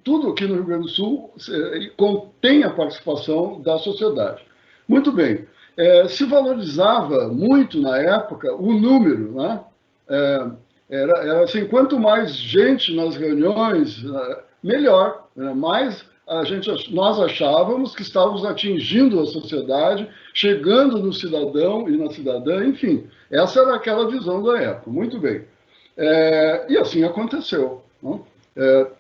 tudo aqui no Rio Grande do Sul, contém a participação da sociedade. Muito bem. Se valorizava muito na época o número, né? Era assim, quanto mais gente nas reuniões, melhor, né? Mais nós achávamos que estávamos atingindo a sociedade, chegando no cidadão e na cidadã, enfim, essa era aquela visão da época. Muito bem. E assim aconteceu, né?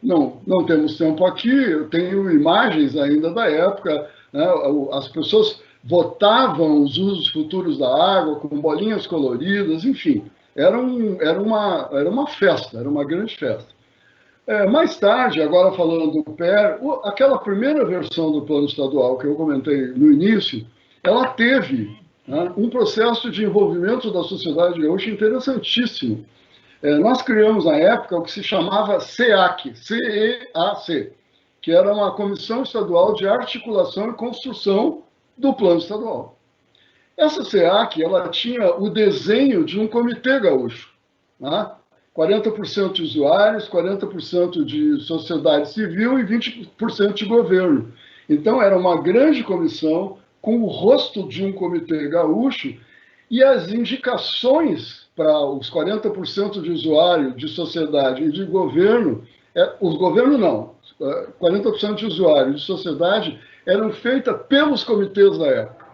Não temos tempo aqui, eu tenho imagens ainda da época, né? As pessoas votavam os usos futuros da água com bolinhas coloridas, enfim, era uma festa, era uma grande festa. Mais tarde, agora falando do PER, aquela primeira versão do plano estadual que eu comentei no início, ela teve, né, um processo de envolvimento da sociedade gaúcha interessantíssimo. Nós criamos na época o que se chamava CEAC, C-E-A-C, que era uma Comissão Estadual de Articulação e Construção do Plano Estadual. Essa CEAC, ela tinha o desenho de um comitê gaúcho, né? 40% de usuários, 40% de sociedade civil e 20% de governo. Então, era uma grande comissão com o rosto de um comitê gaúcho e as indicações para os 40% de usuário, de sociedade e de governo, os governos não, 40% de usuário e de sociedade eram feitas pelos comitês da época.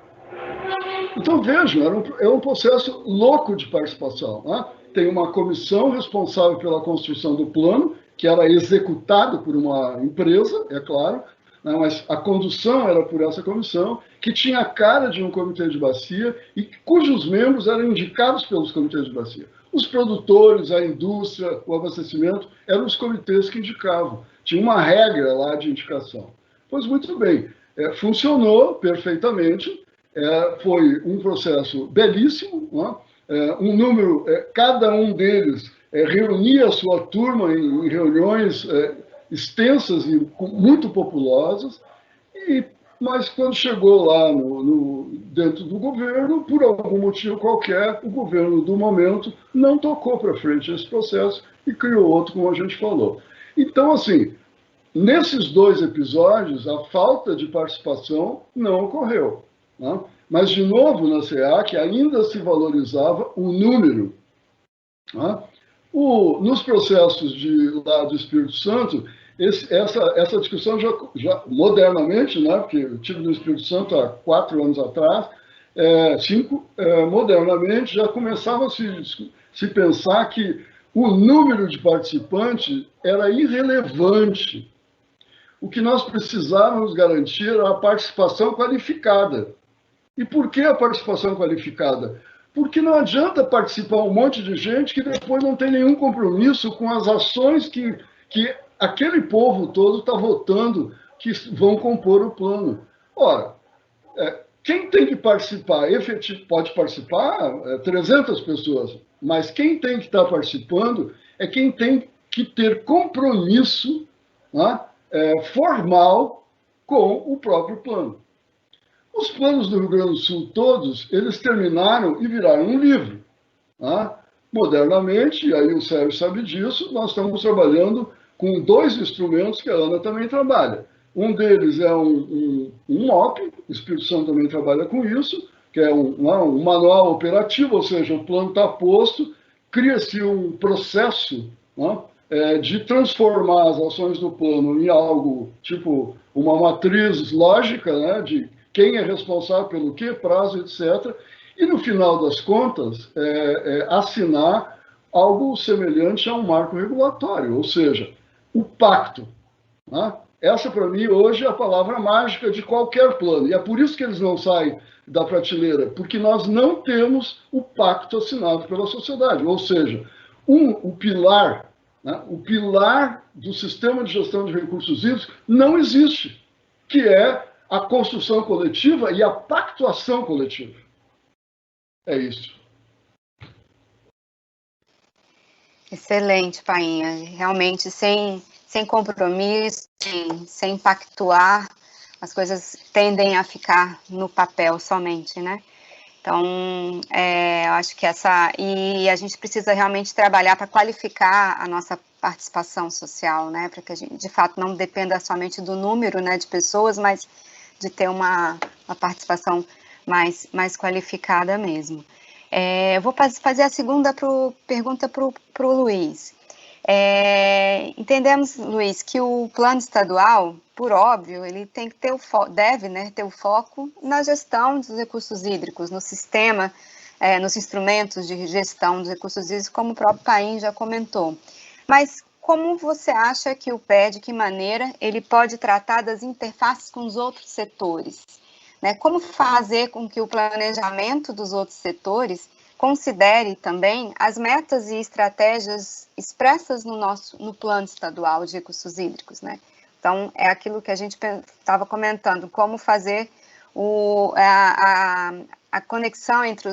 Então, vejam, é um processo louco de participação, né? Tem uma comissão responsável pela construção do plano, que era executado por uma empresa, é claro, né? Mas a condução era por essa comissão, que tinha a cara de um comitê de bacia e cujos membros eram indicados pelos comitês de bacia. Os produtores, a indústria, o abastecimento, eram os comitês que indicavam. Tinha uma regra lá de indicação. Pois muito bem, funcionou perfeitamente, foi um processo belíssimo, né? Um número, cada um deles reunia a sua turma em reuniões extensas e muito populosas, mas quando chegou lá dentro do governo, por algum motivo qualquer, o governo do momento não tocou para frente esse processo e criou outro, como a gente falou. Então, assim, nesses 2 episódios, a falta de participação não ocorreu, né? Mas, de novo, na CEAC ainda se valorizava o número, né? Nos processos lá do Espírito Santo, essa discussão já modernamente, né, porque eu tive no Espírito Santo há 4 anos atrás, 5, modernamente, já começava a se pensar que o número de participantes era irrelevante. O que nós precisávamos garantir era a participação qualificada. E por que a participação qualificada? Porque não adianta participar um monte de gente que depois não tem nenhum compromisso com as ações que aquele povo todo está votando que vão compor o plano. Ora, quem tem que participar, pode participar 300 pessoas, mas quem tem que estar participando é quem tem que ter compromisso, né, formal com o próprio plano. Os planos do Rio Grande do Sul todos, eles terminaram e viraram um livro, né? Modernamente, e aí o Sérgio sabe disso, nós estamos trabalhando com 2 instrumentos que a Ana também trabalha. Um deles é um MOP, o Espírito Santo também trabalha com isso, que é um manual operativo, ou seja, o plano está posto, cria-se um processo, né, de transformar as ações do plano em algo tipo uma matriz lógica, né, de quem é responsável pelo quê, prazo, etc. E, no final das contas, assinar algo semelhante a um marco regulatório, ou seja, o pacto. Né? Essa, para mim, hoje é a palavra mágica de qualquer plano. E é por isso que eles não saem da prateleira, porque nós não temos o pacto assinado pela sociedade. Ou seja, o pilar, né, o pilar do sistema de gestão de recursos hídricos não existe, que é a construção coletiva e a pactuação coletiva. É isso. Excelente, Painha. Realmente, sem compromisso, sem pactuar, as coisas tendem a ficar no papel somente, né? Então, eu acho que e a gente precisa realmente trabalhar para qualificar a nossa participação social, né? Para que a gente, de fato, não dependa somente do número, né, de pessoas, mas de ter uma participação mais qualificada mesmo. Eu vou fazer a segunda pergunta para o Luiz. Entendemos, Luiz, que o plano estadual, por óbvio, ele tem que ter deve, né, ter o foco na gestão dos recursos hídricos, no sistema, nos instrumentos de gestão dos recursos hídricos, como o próprio Paim já comentou. Mas como você acha que o PE, de que maneira ele pode tratar das interfaces com os outros setores? Né? Como fazer com que o planejamento dos outros setores considere também as metas e estratégias expressas no plano estadual de recursos hídricos, né? Então, é aquilo que a gente estava comentando, como fazer a conexão entre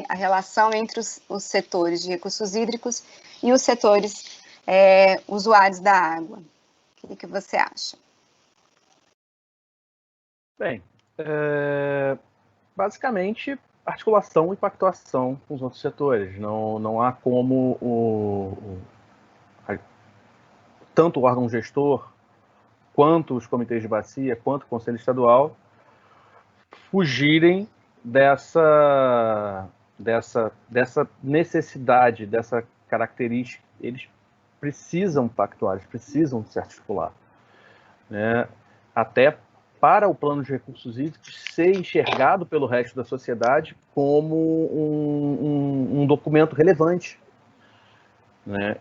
a relação entre os setores de recursos hídricos e os setores usuários da água. O que você acha? Bem, basicamente, articulação e pactuação com os outros setores. Não há como tanto o órgão gestor, quanto os comitês de bacia, quanto o Conselho Estadual, fugirem dessa necessidade, dessa característica. Eles precisam pactuar, eles precisam se articular, né? Até para o plano de recursos hídricos ser enxergado pelo resto da sociedade como um documento relevante, né?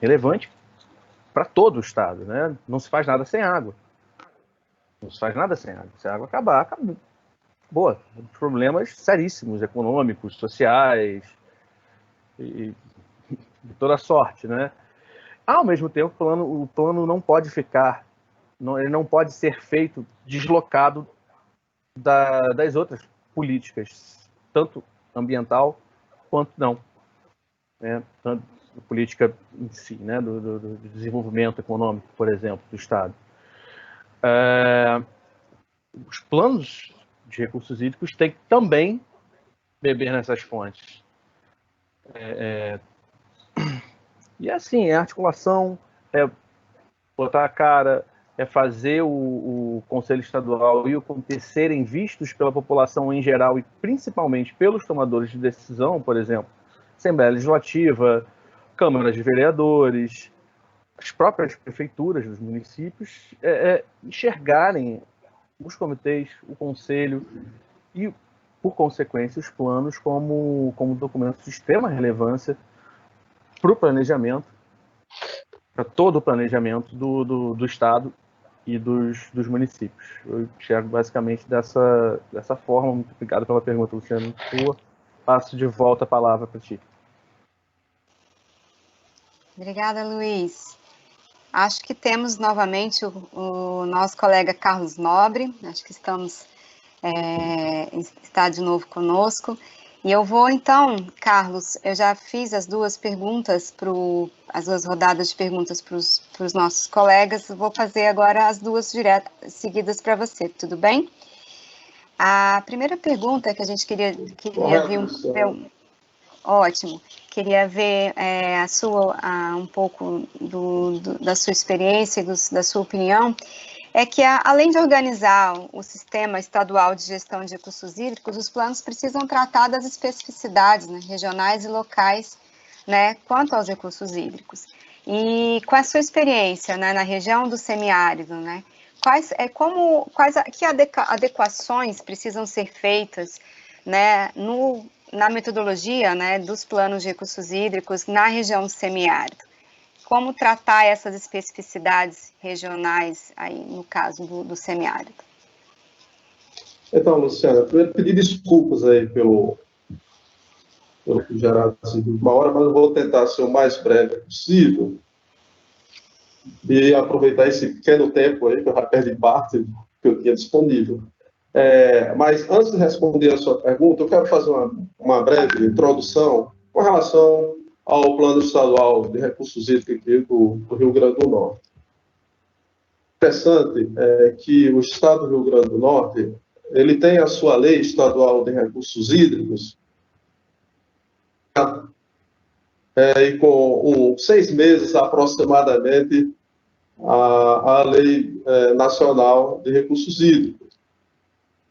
Relevante para todo o Estado, né? Não se faz nada sem água. Não se faz nada sem água. Se a água acabar, acabou. Boa, problemas seríssimos, econômicos, sociais, e de toda sorte, né? Ao mesmo tempo, o plano não pode ficar, ele não pode ser feito deslocado das outras políticas, tanto ambiental quanto não, né? Tanto a política em si, né? do desenvolvimento econômico, por exemplo, do Estado. Os planos de recursos hídricos têm que também beber nessas fontes. E assim, é articulação, é botar a cara, é fazer o Conselho Estadual e o Comitê serem vistos pela população em geral e principalmente pelos tomadores de decisão, por exemplo, Assembleia Legislativa, câmaras de vereadores, as próprias prefeituras dos municípios, enxergarem os comitês, o Conselho e, por consequência, os planos como documentos de extrema relevância para o planejamento, para todo o planejamento do Estado e dos municípios. Eu enxergo basicamente dessa forma. Muito obrigado pela pergunta, Luciano. Eu passo de volta a palavra para ti. Obrigada, Luiz. Acho que temos novamente o nosso colega Carlos Nobre. Acho que está de novo conosco. E eu vou, então, Carlos, eu já fiz as duas perguntas, as duas rodadas de perguntas para os nossos colegas, vou fazer agora as duas seguidas para você, tudo bem? A primeira pergunta que a gente queria ver ótimo, queria ver um pouco da sua experiência e da sua opinião, é que, além de organizar o sistema estadual de gestão de recursos hídricos, os planos precisam tratar das especificidades, né, regionais e locais, né, quanto aos recursos hídricos. E com a sua experiência, né, na região do semiárido, né, que adequações precisam ser feitas, né, na metodologia, né, dos planos de recursos hídricos na região semiárida. Como tratar essas especificidades regionais, aí, no caso do semiárido? Então, Luciana, eu queria pedir desculpas aí pelo gerado assim, de última hora, mas eu vou tentar ser o mais breve possível e aproveitar esse pequeno tempo aí, que eu já perdi parte que eu tinha disponível. Mas antes de responder a sua pergunta, eu quero fazer uma breve introdução com relação ao Plano Estadual de Recursos Hídricos aqui do Rio Grande do Norte. Interessante é que o Estado do Rio Grande do Norte ele tem a sua Lei Estadual de Recursos Hídricos e com 6 meses aproximadamente a Lei Nacional de Recursos Hídricos,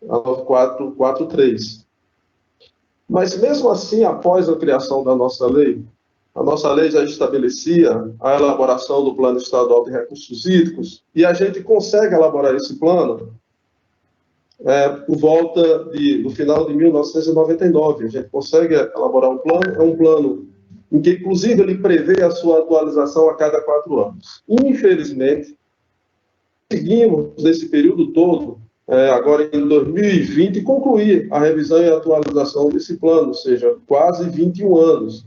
a 9443. Mas, mesmo assim, após a criação da nossa lei, a nossa lei já estabelecia a elaboração do Plano Estadual de Recursos Hídricos e a gente consegue elaborar esse plano por volta do final de 1999. A gente consegue elaborar um plano, é um plano em que, inclusive, ele prevê a sua atualização a cada 4 anos. Infelizmente, seguimos nesse período todo, agora em 2020, concluir a revisão e atualização desse plano, ou seja, quase 21 anos.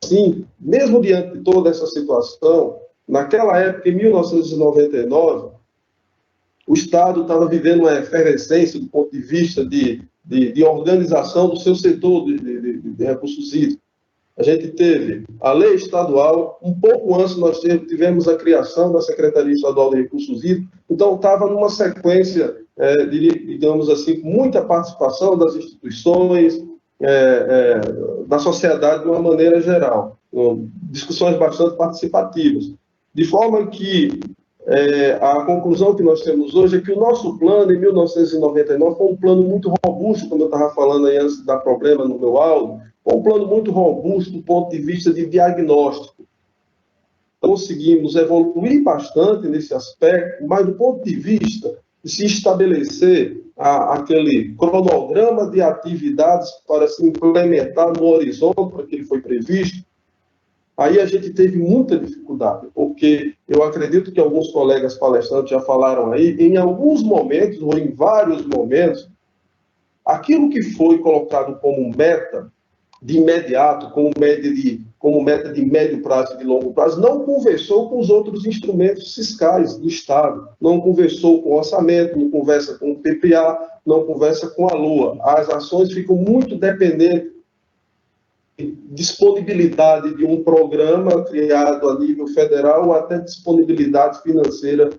Sim, mesmo diante de toda essa situação, naquela época, em 1999, o Estado estava vivendo uma efervescência do ponto de vista de organização do seu setor de recursos hídricos. A gente teve a lei estadual, um pouco antes nós tivemos a criação da Secretaria Estadual de Recursos Hídricos, então estava numa sequência, digamos assim, com muita participação das instituições, da sociedade de uma maneira geral, discussões bastante participativas, de forma que a conclusão que nós temos hoje é que o nosso plano, em 1999, foi um plano muito robusto, como eu estava falando aí antes de dar problema no meu áudio, foi um plano muito robusto do ponto de vista de diagnóstico. Conseguimos evoluir bastante nesse aspecto, mas do ponto de vista de se estabelecer aquele cronograma de atividades para se implementar no horizonte para que ele foi previsto, aí a gente teve muita dificuldade, porque eu acredito que alguns colegas palestrantes já falaram aí, em alguns momentos, ou em vários momentos, aquilo que foi colocado como meta de imediato, como meta de médio prazo e de longo prazo, não conversou com os outros instrumentos fiscais do Estado, não conversou com o orçamento, não conversa com o PPA, não conversa com a LOA. As ações ficam muito dependentes de disponibilidade de um programa criado a nível federal ou até disponibilidade financeira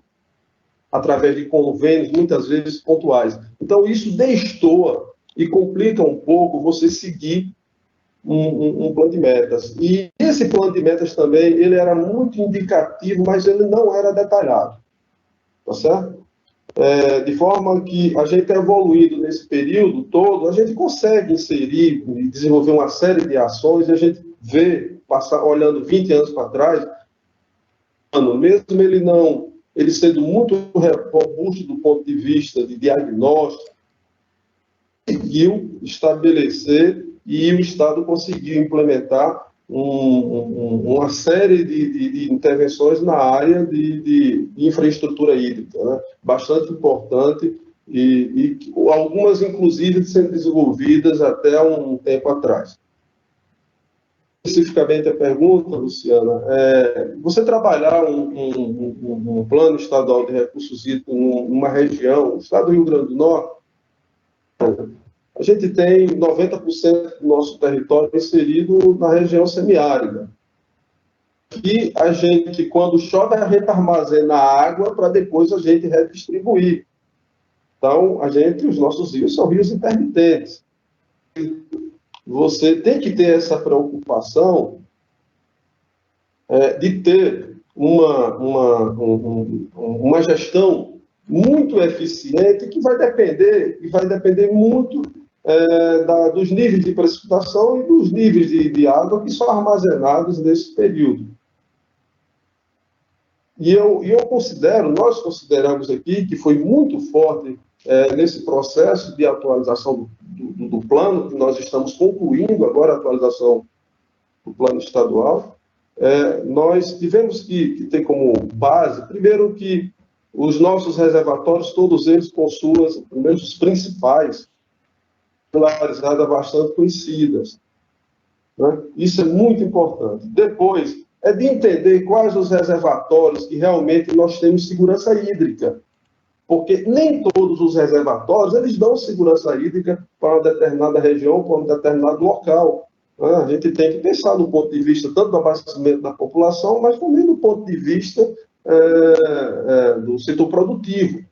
através de convênios, muitas vezes pontuais. Então, isso destoa e complica um pouco você seguir um plano de metas. E esse plano de metas também, ele era muito indicativo, mas ele não era detalhado. Tá certo? De forma que a gente evoluindo nesse período todo, a gente consegue inserir e desenvolver uma série de ações, e a gente vê, olhando 20 anos para trás, mesmo ele sendo muito robusto do ponto de vista de diagnóstico, conseguiu estabelecer e o Estado conseguiu implementar uma série de intervenções na área de infraestrutura hídrica, né? Bastante importante e algumas, inclusive, sendo desenvolvidas até um tempo atrás. Especificamente a pergunta, Luciana, você trabalhar um plano estadual de recursos hídricos numa região, o Estado do Rio Grande do Norte, a gente tem 90% do nosso território inserido na região semiárida. E a gente, quando chove, a gente armazena água para depois a gente redistribuir. Então, os nossos rios são rios intermitentes. Você tem que ter essa preocupação de ter uma gestão muito eficiente que vai depender muito dos níveis de precipitação e dos níveis de água que são armazenados nesse período. E nós consideramos aqui que foi muito forte nesse processo de atualização do plano, que nós estamos concluindo agora a atualização do plano estadual, nós tivemos que ter como base, primeiro, que os nossos reservatórios, todos eles com suas, pelo menos os principais, polarizadas bastante conhecidas. Né? Isso é muito importante. Depois, é de entender quais os reservatórios que realmente nós temos segurança hídrica, porque nem todos os reservatórios eles dão segurança hídrica para uma determinada região, para um determinado local. Né? A gente tem que pensar do ponto de vista tanto do abastecimento da população, mas também do ponto de vista do setor produtivo.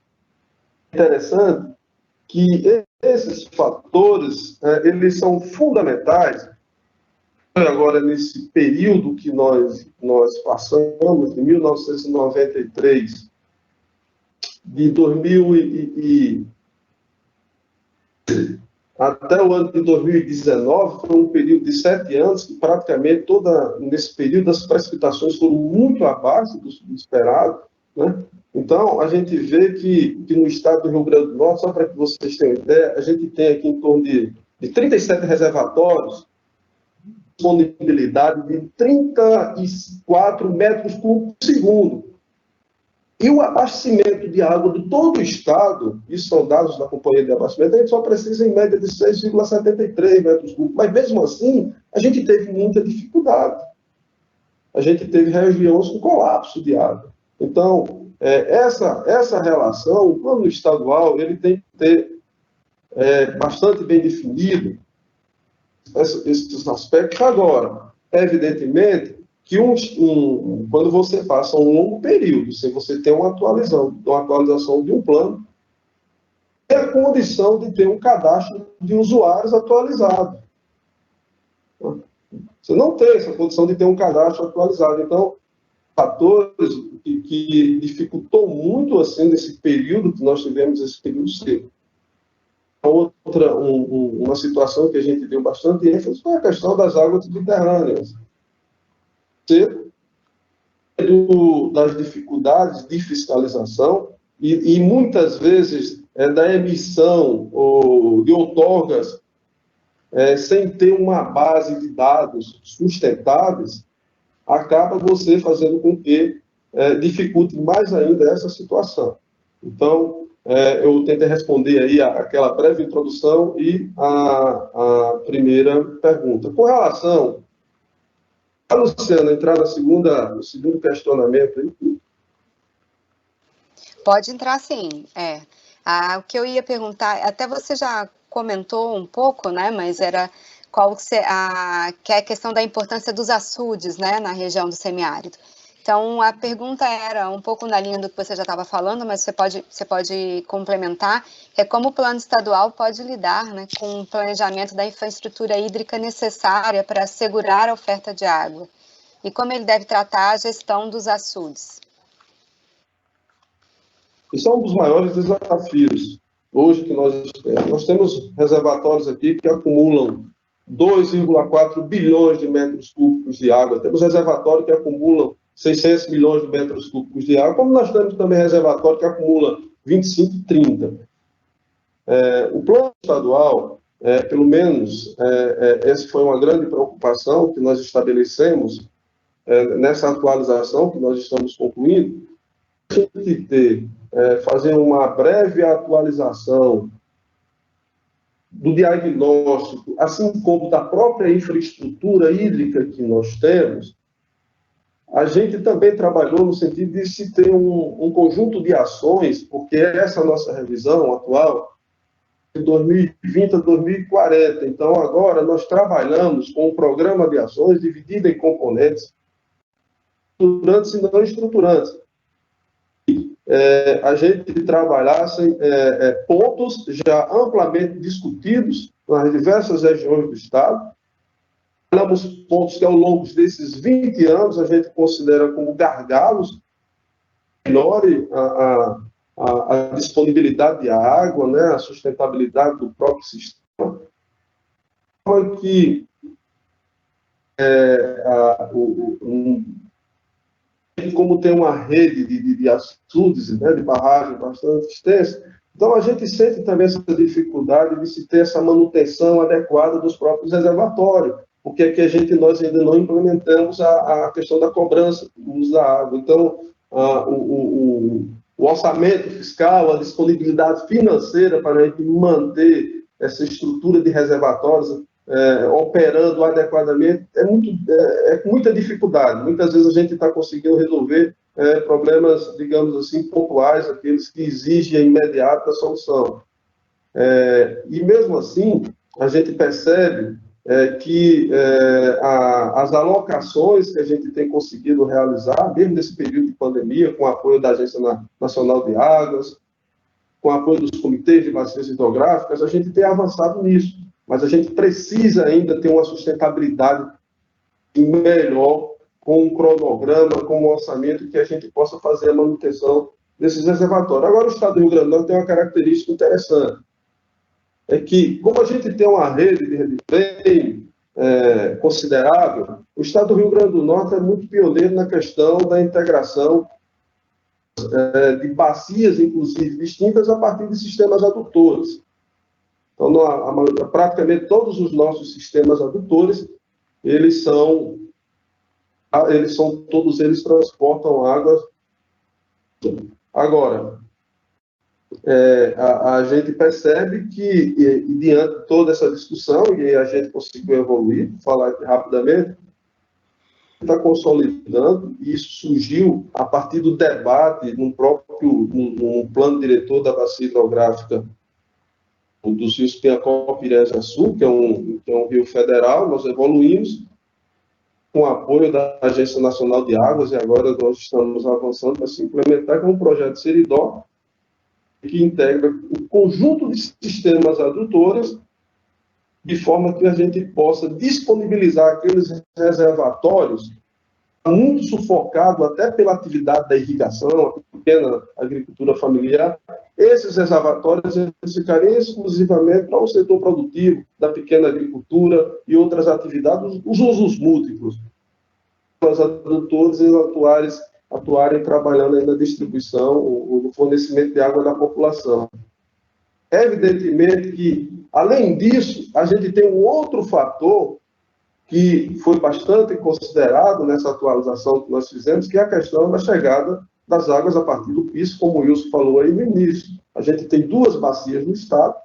Interessante que esses fatores eles são fundamentais. Agora, nesse período que nós passamos, de 1993, de 2000 até o ano de 2019, foi um período de 7 anos, que praticamente nesse período as precipitações foram muito abaixo do esperado, né? Então, a gente vê que no estado do Rio Grande do Norte, só para que vocês tenham ideia, a gente tem aqui em torno de 37 reservatórios, disponibilidade de 34 metros cúbicos por segundo. E o abastecimento de água de todo o estado, isso são dados da Companhia de Abastecimento, a gente só precisa em média de 6,73 metros cúbicos. Mas mesmo assim, a gente teve muita dificuldade. A gente teve regiões com colapso de água. Então, essa relação, o plano estadual, ele tem que ter bastante bem definido esses aspectos. Agora, evidentemente, que quando você passa um longo período, se você tem uma atualização de um plano, tem a condição de ter um cadastro de usuários atualizado. Você não tem essa condição de ter um cadastro atualizado. Então, fatores que dificultou muito assim nesse período que nós tivemos, esse período seco. Uma situação que a gente deu bastante ênfase foi a questão das águas subterrâneas. Das dificuldades de fiscalização e muitas vezes da emissão de outorgas sem ter uma base de dados sustentáveis, acaba você fazendo com que dificulte mais ainda essa situação. Então, eu tentei responder aí aquela breve introdução e a primeira pergunta. Com relação a Luciana, entrar no segundo questionamento aí. Pode entrar sim. O que eu ia perguntar, até você já comentou um pouco, né? Mas era que é a questão da importância dos açudes, né? Na região do semiárido. Então, a pergunta era um pouco na linha do que você já estava falando, mas você pode complementar, é como o plano estadual pode lidar, né, com o planejamento da infraestrutura hídrica necessária para assegurar a oferta de água, e como ele deve tratar a gestão dos açudes. Isso é um dos maiores desafios hoje que nós temos. Nós temos reservatórios aqui que acumulam 2,4 bilhões de metros cúbicos de água, temos reservatórios que acumulam 600 milhões de metros cúbicos de água, como nós temos também reservatório que acumula 25 e 30. O plano estadual, pelo menos, essa foi uma grande preocupação que nós estabelecemos nessa atualização que nós estamos concluindo, a gente fazer uma breve atualização do diagnóstico, assim como da própria infraestrutura hídrica que nós temos. A gente também trabalhou no sentido de se ter um conjunto de ações, porque essa nossa revisão atual de 2020 a 2040. Então, agora nós trabalhamos com um programa de ações dividido em componentes estruturantes e não estruturantes. A gente trabalhasse pontos já amplamente discutidos nas diversas regiões do Estado. Trabalhamos pontos que, ao longo desses 20 anos, a gente considera como gargalos, melhore a disponibilidade de água, né, a sustentabilidade do próprio sistema. Que como tem uma rede de açudes, né, de barragem bastante extensa, Então, a gente sente também essa dificuldade de se ter essa manutenção adequada dos próprios reservatórios, porque aqui nós ainda não implementamos a questão da cobrança do uso da água. Então, o orçamento fiscal, a disponibilidade financeira para a gente manter essa estrutura de reservatórios operando adequadamente é com muita dificuldade. Muitas vezes a gente está conseguindo resolver problemas, digamos assim, pontuais, aqueles que exigem a imediata solução. E mesmo assim, a gente percebe que as alocações que a gente tem conseguido realizar, mesmo nesse período de pandemia, com o apoio da Agência Nacional de Águas, com o apoio dos comitês de bacias hidrográficas, a gente tem avançado nisso, mas a gente precisa ainda ter uma sustentabilidade melhor, com um cronograma, com um orçamento, que a gente possa fazer a manutenção desses reservatórios. Agora, o Estado do Rio Grande do Norte tem uma característica interessante, é que, como a gente tem uma rede bem considerável, o Estado do Rio Grande do Norte é muito pioneiro na questão da integração de bacias, inclusive, distintas a partir de sistemas adutores. Então, praticamente todos os nossos sistemas adutores, todos eles transportam água. Agora, a gente percebe que, diante de toda essa discussão, e a gente conseguiu evoluir, falar aqui rapidamente, está consolidando, e isso surgiu a partir do debate no plano diretor da bacia hidrográfica dos rios Piancó, Piranga Sul, que é um rio federal. Nós evoluímos com o apoio da Agência Nacional de Águas, e agora nós estamos avançando para se implementar com um projeto Seridó, que integra o conjunto de sistemas adutores, de forma que a gente possa disponibilizar aqueles reservatórios muito sufocado até pela atividade da irrigação, a pequena agricultura familiar. Esses reservatórios ficariam exclusivamente para o setor produtivo, da pequena agricultura e outras atividades, os usos múltiplos. Os adutores atuarem trabalhando aí na distribuição, no fornecimento de água da população. Evidentemente que, além disso, a gente tem um outro fator que foi bastante considerado nessa atualização que nós fizemos, que é a questão da chegada das águas a partir do piso, como o Wilson falou aí no início. A gente tem duas bacias no estado,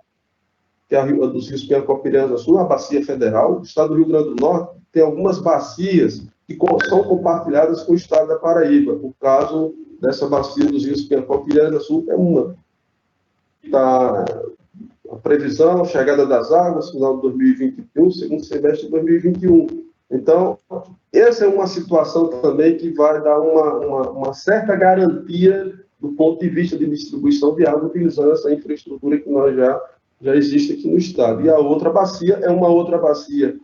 que é a dos rios Piancó, Piranga Sul, a bacia federal. O estado do Rio Grande do Norte tem algumas bacias que são compartilhadas com o estado da Paraíba. O caso dessa bacia dos rios Piancó, Piranga Sul é uma. A previsão, chegada das águas, final de 2021, segundo semestre de 2021. Então, essa é uma situação também que vai dar uma certa garantia do ponto de vista de distribuição de água, utilizando essa infraestrutura que nós já existe aqui no estado. E a outra bacia é uma outra bacia.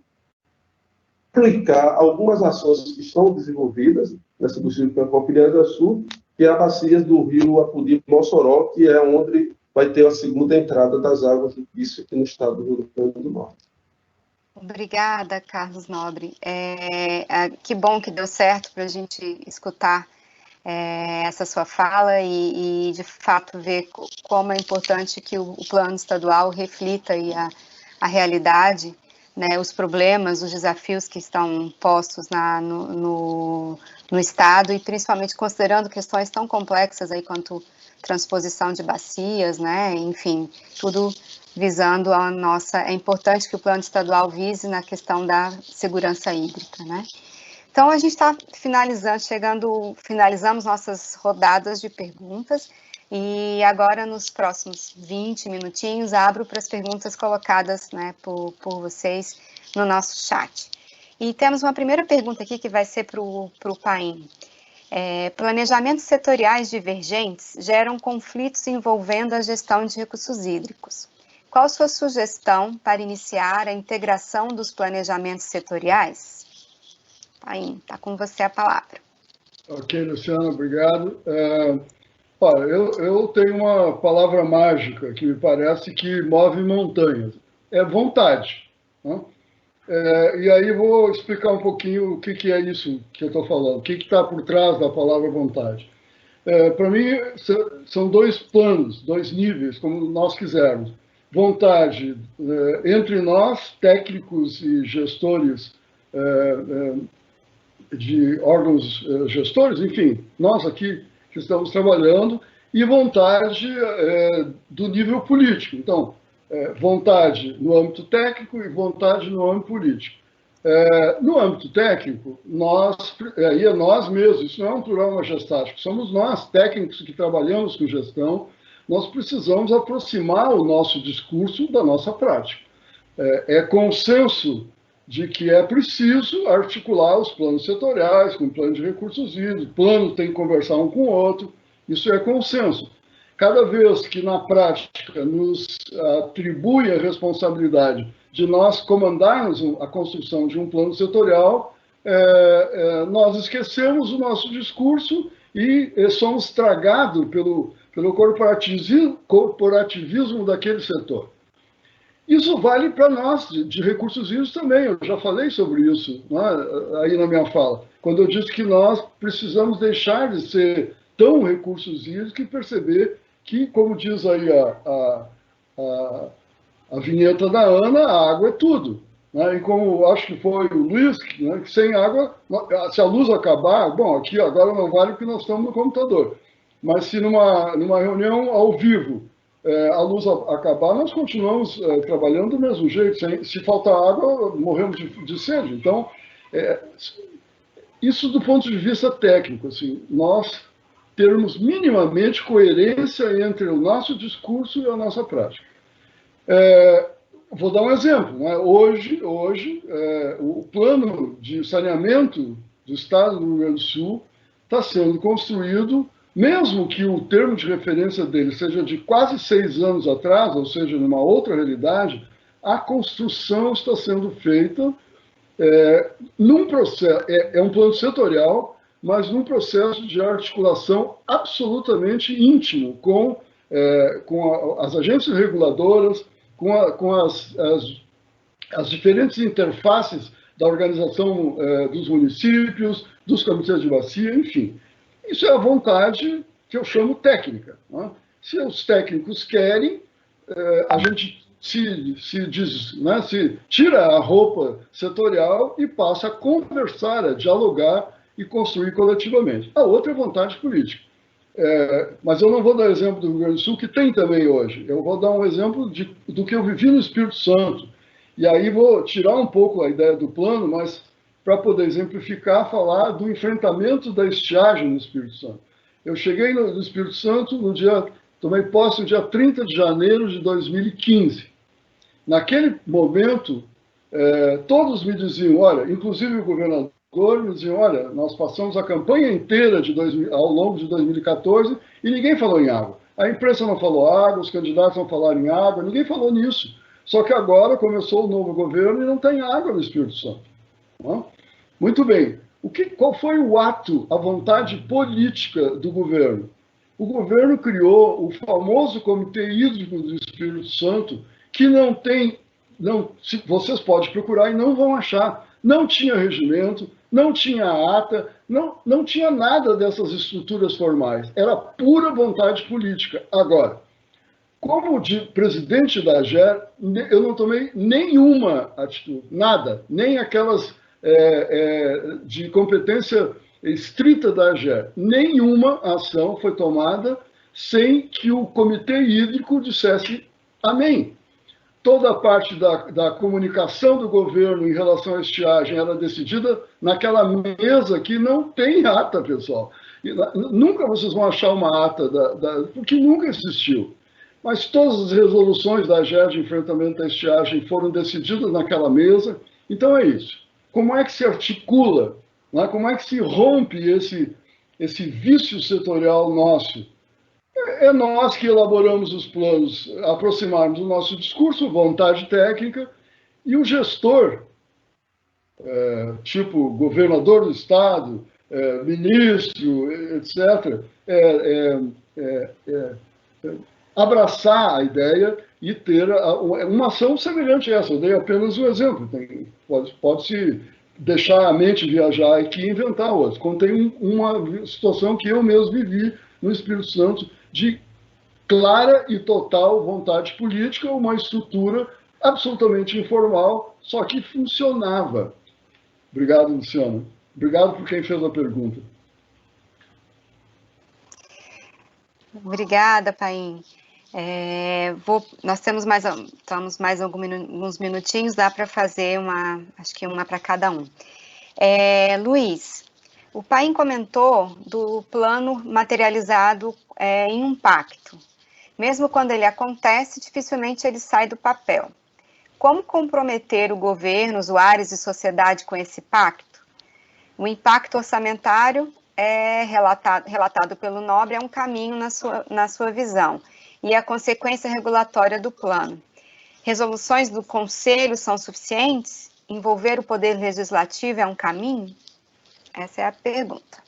Aplicar algumas ações que estão desenvolvidas nessa do Rio Piancó-Piranga Sul, que é a bacia do rio Apodi-Mossoró, que é onde vai ter a segunda entrada das águas do Piso aqui no estado do Rio Grande do Norte. Obrigada, Carlos Nobre. Que bom que deu certo para a gente escutar essa sua fala e, de fato, ver como é importante que o plano estadual reflita aí a realidade, né, os problemas, os desafios que estão postos no estado, e principalmente considerando questões tão complexas aí quanto transposição de bacias, né, enfim, tudo visando a nossa... É importante que o plano estadual vise na questão da segurança hídrica, né. Então, a gente está finalizamos nossas rodadas de perguntas, e agora, nos próximos 20 minutinhos, abro para as perguntas colocadas, né, por vocês no nosso chat. E temos uma primeira pergunta aqui que vai ser para o Paim. Planejamentos setoriais divergentes geram conflitos envolvendo a gestão de recursos hídricos. Qual sua sugestão para iniciar a integração dos planejamentos setoriais? Paim, está com você a palavra. Ok, Luciana, obrigado. Eu tenho uma palavra mágica que me parece que move montanhas. É vontade. Né? E aí vou explicar um pouquinho o que é isso que eu estou falando. O que está por trás da palavra vontade. Para mim, são dois planos, dois níveis, como nós quisermos. Vontade entre nós, técnicos e gestores de órgãos gestores, enfim, nós aqui que estamos trabalhando, e vontade do nível político. Então, vontade no âmbito técnico e vontade no âmbito político. No âmbito técnico, aí é nós mesmos, isso não é um plural majestático, somos nós, técnicos que trabalhamos com gestão, nós precisamos aproximar o nosso discurso da nossa prática. É consenso de que é preciso articular os planos setoriais com o plano de recursos hídricos, o plano tem que conversar um com o outro, isso é consenso. Cada vez que na prática nos atribui a responsabilidade de nós comandarmos a construção de um plano setorial, nós esquecemos o nosso discurso e somos tragados pelo corporativismo daquele setor. Isso vale para nós, de recursos hídricos também, eu já falei sobre isso, né, aí na minha fala, quando eu disse que nós precisamos deixar de ser tão recursos hídricos e perceber que, como diz aí a vinheta da Ana, a água é tudo. Né? E como acho que foi o Luiz, né, que sem água, se a luz acabar, bom, aqui agora não vale porque nós estamos no computador, mas se numa reunião ao vivo a luz acabar, nós continuamos trabalhando do mesmo jeito. Se faltar água, morremos de sede. Então, isso do ponto de vista técnico, assim, nós termos minimamente coerência entre o nosso discurso e a nossa prática. Vou dar um exemplo. Né? Hoje o plano de saneamento do Estado do Rio Grande do Sul está sendo construído, mesmo que o termo de referência dele seja de quase 6 anos atrás, ou seja, numa outra realidade, a construção está sendo feita num processo, é um plano setorial, mas num processo de articulação absolutamente íntimo com as agências reguladoras, com as diferentes interfaces da organização dos municípios, dos comitês de bacia, enfim. Isso é a vontade que eu chamo técnica. Né? Se os técnicos querem, a gente se tira a roupa setorial e passa a conversar, a dialogar e construir coletivamente. A outra é vontade política. Mas eu não vou dar exemplo do Rio Grande do Sul, que tem também hoje. Eu vou dar um exemplo do que eu vivi no Espírito Santo. E aí vou tirar um pouco a ideia do plano, mas para poder exemplificar, falar do enfrentamento da estiagem no Espírito Santo. Eu cheguei no Espírito Santo tomei posse no dia 30 de janeiro de 2015. Naquele momento, todos me diziam, olha, inclusive o governador me diziam, olha, nós passamos a campanha inteira ao longo de 2014 e ninguém falou em água. A imprensa não falou água, os candidatos não falaram em água, ninguém falou nisso. Só que agora começou o novo governo e não tem água no Espírito Santo. Não? Muito bem. Qual foi o ato, a vontade política do governo? O governo criou o famoso Comitê Hídrico do Espírito Santo, que vocês podem procurar e não vão achar. Não tinha regimento, não tinha ata, não tinha nada dessas estruturas formais. Era pura vontade política. Agora, como de presidente da AGER, eu não tomei nenhuma atitude, nada, nem aquelas de competência estrita da AGER. Nenhuma ação foi tomada sem que o Comitê Hídrico dissesse amém. Toda a parte da comunicação do governo em relação à estiagem era decidida naquela mesa que não tem ata, pessoal. Nunca vocês vão achar uma ata, porque nunca existiu. Mas todas as resoluções da AGER de enfrentamento à estiagem foram decididas naquela mesa. Então é isso. Como é que se articula, né? Como é que se rompe esse vício setorial nosso? É nós que elaboramos os planos, aproximarmos o nosso discurso, vontade técnica, e o gestor, tipo governador do estado, ministro, etc., abraçar a ideia e ter uma ação semelhante a essa. Eu dei apenas um exemplo. Pode-se deixar a mente viajar aqui e inventar outros. Contei uma situação que eu mesmo vivi no Espírito Santo de clara e total vontade política, uma estrutura absolutamente informal, só que funcionava. Obrigado, Luciano. Obrigado por quem fez a pergunta. Obrigada, Paim. Nós temos mais alguns minutinhos, dá para fazer acho que uma para cada um. Luiz, o Paim comentou do plano materializado em um pacto. Mesmo quando ele acontece, dificilmente ele sai do papel. Como comprometer o governo, usuários e sociedade com esse pacto? O impacto orçamentário relatado pelo Nobre é um caminho na sua visão, e a consequência regulatória do plano. Resoluções do Conselho são suficientes? Envolver o Poder Legislativo é um caminho? Essa é a pergunta.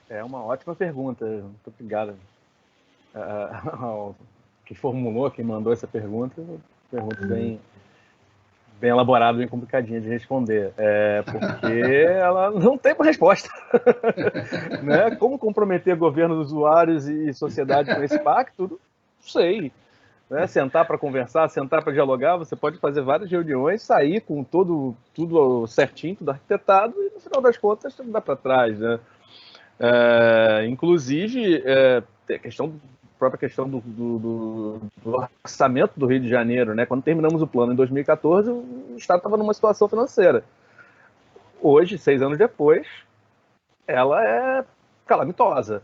É uma ótima pergunta. Muito obrigado ao que formulou, quem mandou essa pergunta. Pergunta bem elaborada, bem complicadinha de responder, porque ela não tem uma resposta. Né? Como comprometer governo, usuários e sociedade com esse pacto? Não sei. Né? Sentar para conversar, sentar para dialogar, você pode fazer várias reuniões, sair com tudo certinho, tudo arquitetado, e no final das contas tudo dá para trás. Né? Inclusive, a própria questão do orçamento do Rio de Janeiro, né? Quando terminamos o plano em 2014, o Estado estava numa situação financeira. Hoje, 6 anos depois, ela é calamitosa.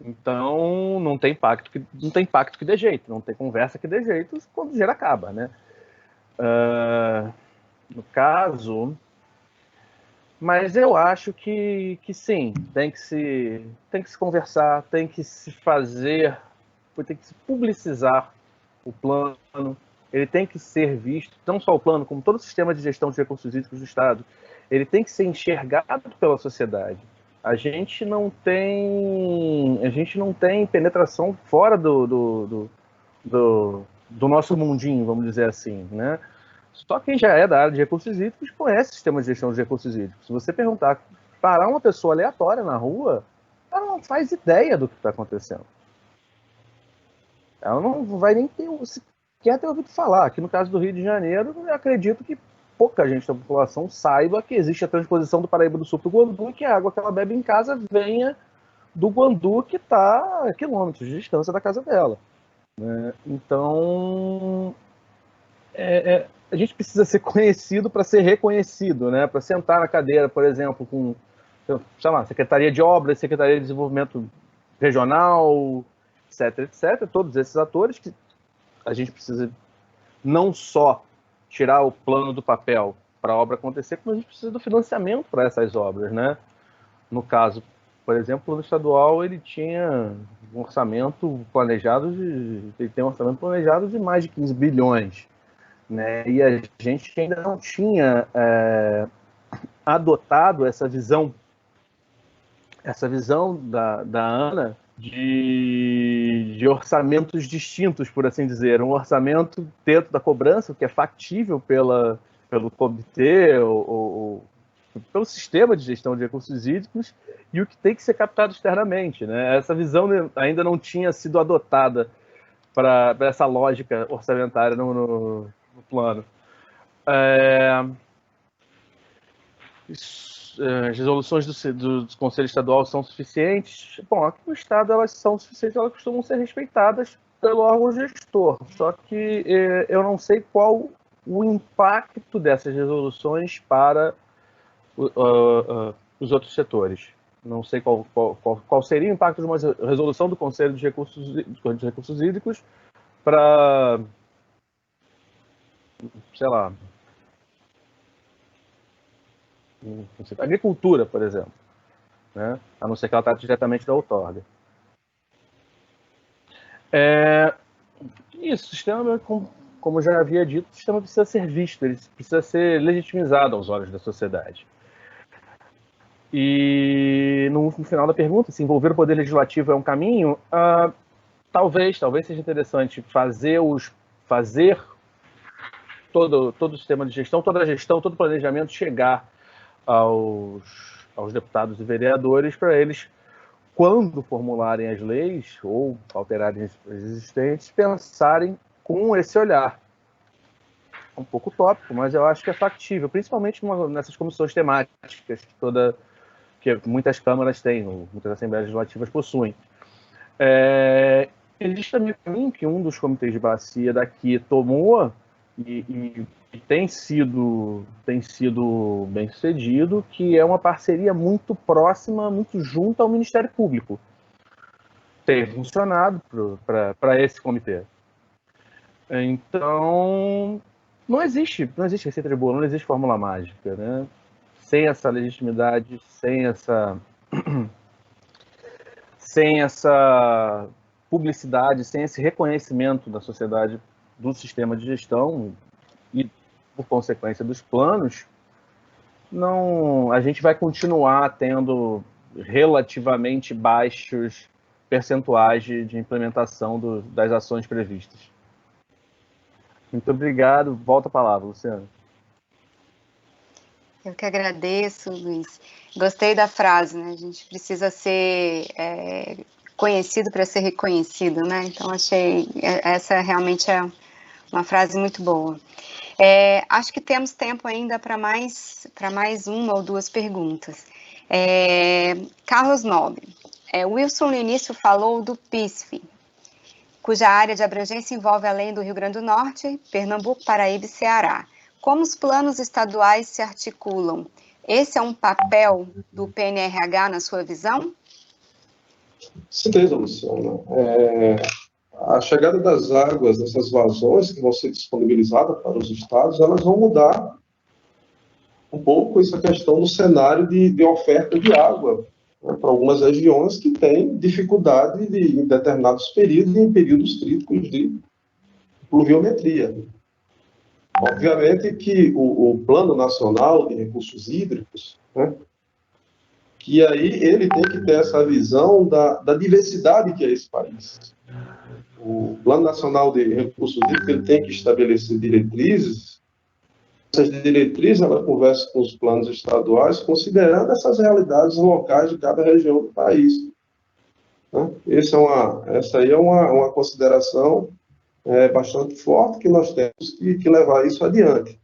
Então, não tem pacto que dê jeito, não tem conversa que dê jeito quando o dinheiro acaba, né? No caso, mas eu acho que sim, tem que se conversar, tem que se fazer, tem que se publicizar o plano, ele tem que ser visto, não só o plano, como todo o sistema de gestão de recursos hídricos do Estado, ele tem que ser enxergado pela sociedade. A gente não tem penetração fora do nosso mundinho, vamos dizer assim, né? Só quem já é da área de recursos hídricos conhece o sistema de gestão de recursos hídricos. Se você parar uma pessoa aleatória na rua, ela não faz ideia do que está acontecendo. Ela não vai nem sequer ter ouvido falar. Aqui no caso do Rio de Janeiro, eu acredito que pouca gente da população saiba que existe a transposição do Paraíba do Sul para o Guandu e que a água que ela bebe em casa venha do Guandu, que está a quilômetros de distância da casa dela. Né? Então, a gente precisa ser conhecido para ser reconhecido, né? Para sentar na cadeira, por exemplo, com, sei lá, Secretaria de Obras, Secretaria de Desenvolvimento Regional, etc., todos esses atores que a gente precisa não só tirar o plano do papel para a obra acontecer, como a gente precisa do financiamento para essas obras, né? No caso, por exemplo, o plano estadual, ele tinha um orçamento planejado de mais de 15 bilhões, né? E a gente ainda não tinha adotado essa visão da ANA de orçamentos distintos, por assim dizer. Um orçamento dentro da cobrança, que é factível pelo comitê ou pelo sistema de gestão de recursos hídricos, e o que tem que ser captado externamente. Né? Essa visão ainda não tinha sido adotada para essa lógica orçamentária no plano. As resoluções do Conselho Estadual são suficientes? Bom, aqui no Estado elas são suficientes, elas costumam ser respeitadas pelo órgão gestor, só que eu não sei qual o impacto dessas resoluções para os outros setores. Não sei qual seria o impacto de uma resolução do Conselho de Recursos Hídricos para, sei lá, agricultura, por exemplo, né? A não ser que ela trate diretamente da outorga. Isso, o sistema, como eu já havia dito, o sistema precisa ser visto, ele precisa ser legitimizado aos olhos da sociedade. E no final da pergunta, se envolver o Poder Legislativo é um caminho, talvez seja interessante fazer todo o sistema de gestão, toda a gestão, todo o planejamento chegar aos deputados e vereadores para eles quando formularem as leis ou alterarem as existentes, pensarem com esse olhar. É um pouco utópico, mas eu acho que é factível, principalmente nessas comissões temáticas que muitas câmaras têm, muitas assembleias legislativas possuem. Existe também um caminho que um dos comitês de bacia daqui tomou e tem sido bem sucedido, que é uma parceria muito próxima, muito junto ao Ministério Público. Tem funcionado para esse comitê. Então, não existe receita de bolo, não existe fórmula mágica, né? Sem essa legitimidade, sem essa publicidade, sem esse reconhecimento da sociedade do sistema de gestão e, por consequência, dos planos, a gente vai continuar tendo relativamente baixos percentuais de implementação das ações previstas. Muito obrigado. Volta a palavra, Luciana. Eu que agradeço, Luiz. Gostei da frase, né? A gente precisa ser conhecido para ser reconhecido, né? Então, achei essa realmente é uma frase muito boa. Acho que temos tempo ainda para mais uma ou duas perguntas. Carlos Nobre. Wilson, no início, falou do PISF, cuja área de abrangência envolve além do Rio Grande do Norte, Pernambuco, Paraíba e Ceará. Como os planos estaduais se articulam? Esse é um papel do PNRH na sua visão? Certeza, Luciana. A chegada das águas, dessas vazões que vão ser disponibilizadas para os estados, elas vão mudar um pouco essa questão do cenário de oferta de água, né, para algumas regiões que têm dificuldade em determinados períodos, em períodos críticos de pluviometria. Obviamente que o Plano Nacional de Recursos Hídricos, né, que aí ele tem que ter essa visão da diversidade que é esse país. O Plano Nacional de Recursos Hídricos ele tem que estabelecer diretrizes. Essas diretrizes, ela conversa com os planos estaduais, considerando essas realidades locais de cada região do país. Né? Essa aí é uma consideração bastante forte que nós temos que levar isso adiante.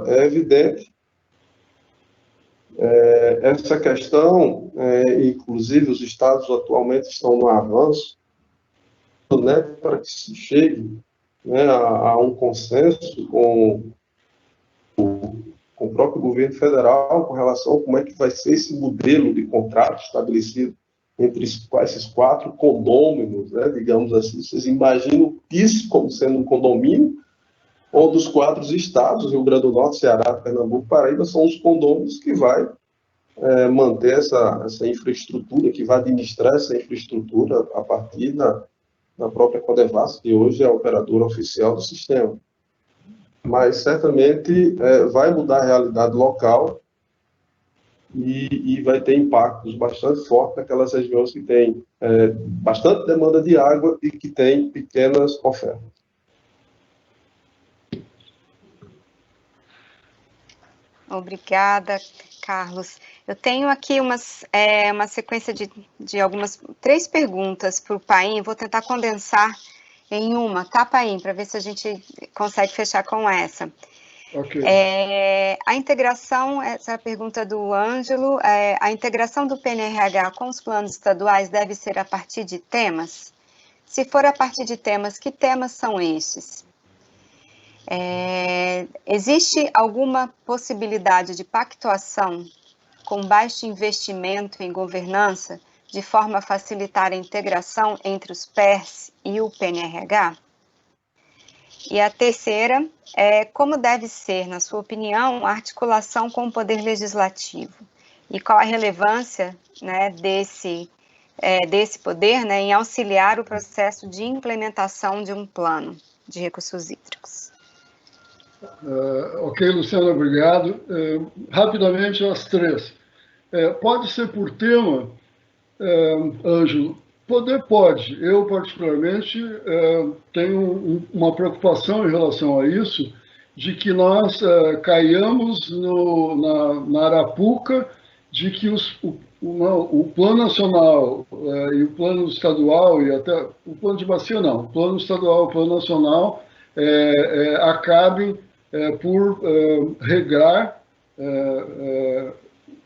É evidente essa questão, inclusive os estados atualmente estão no avanço, né, para que se chegue, né, a um consenso com o próprio governo federal com relação a como é que vai ser esse modelo de contrato estabelecido entre esses 4 condôminos, né, digamos assim. Vocês imaginam isso como sendo um condomínio, onde os 4 estados, Rio Grande do Norte, Ceará, Pernambuco, Paraíba, são os condôminos que vai manter essa infraestrutura, que vai administrar essa infraestrutura a partir da própria Codevasf, que hoje é a operadora oficial do sistema. Mas, certamente, vai mudar a realidade local e vai ter impactos bastante fortes naquelas regiões que têm bastante demanda de água e que têm pequenas ofertas. Obrigada, Carlos. Eu tenho aqui uma sequência de algumas 3 perguntas para o Paim. Vou tentar condensar em uma, tá, Paim? Para ver se a gente consegue fechar com essa. Ok. A integração, essa é a pergunta do Ângelo, a integração do PNRH com os planos estaduais deve ser a partir de temas? Se for a partir de temas, que temas são estes? Existe alguma possibilidade de pactuação com baixo investimento em governança, de forma a facilitar a integração entre os PERS e o PNRH? E a terceira como deve ser, na sua opinião, a articulação com o Poder Legislativo? E qual a relevância, né, desse poder, né, em auxiliar o processo de implementação de um plano de recursos hídricos? Ok, Luciana, obrigado. Rapidamente, as 3. Pode ser por tema, Ângelo? Pode. Eu, particularmente, tenho uma preocupação em relação a isso, de que nós caiamos na arapuca de que o plano nacional e o plano estadual, e até o plano de bacia não, o plano estadual e o plano nacional acabem por regrar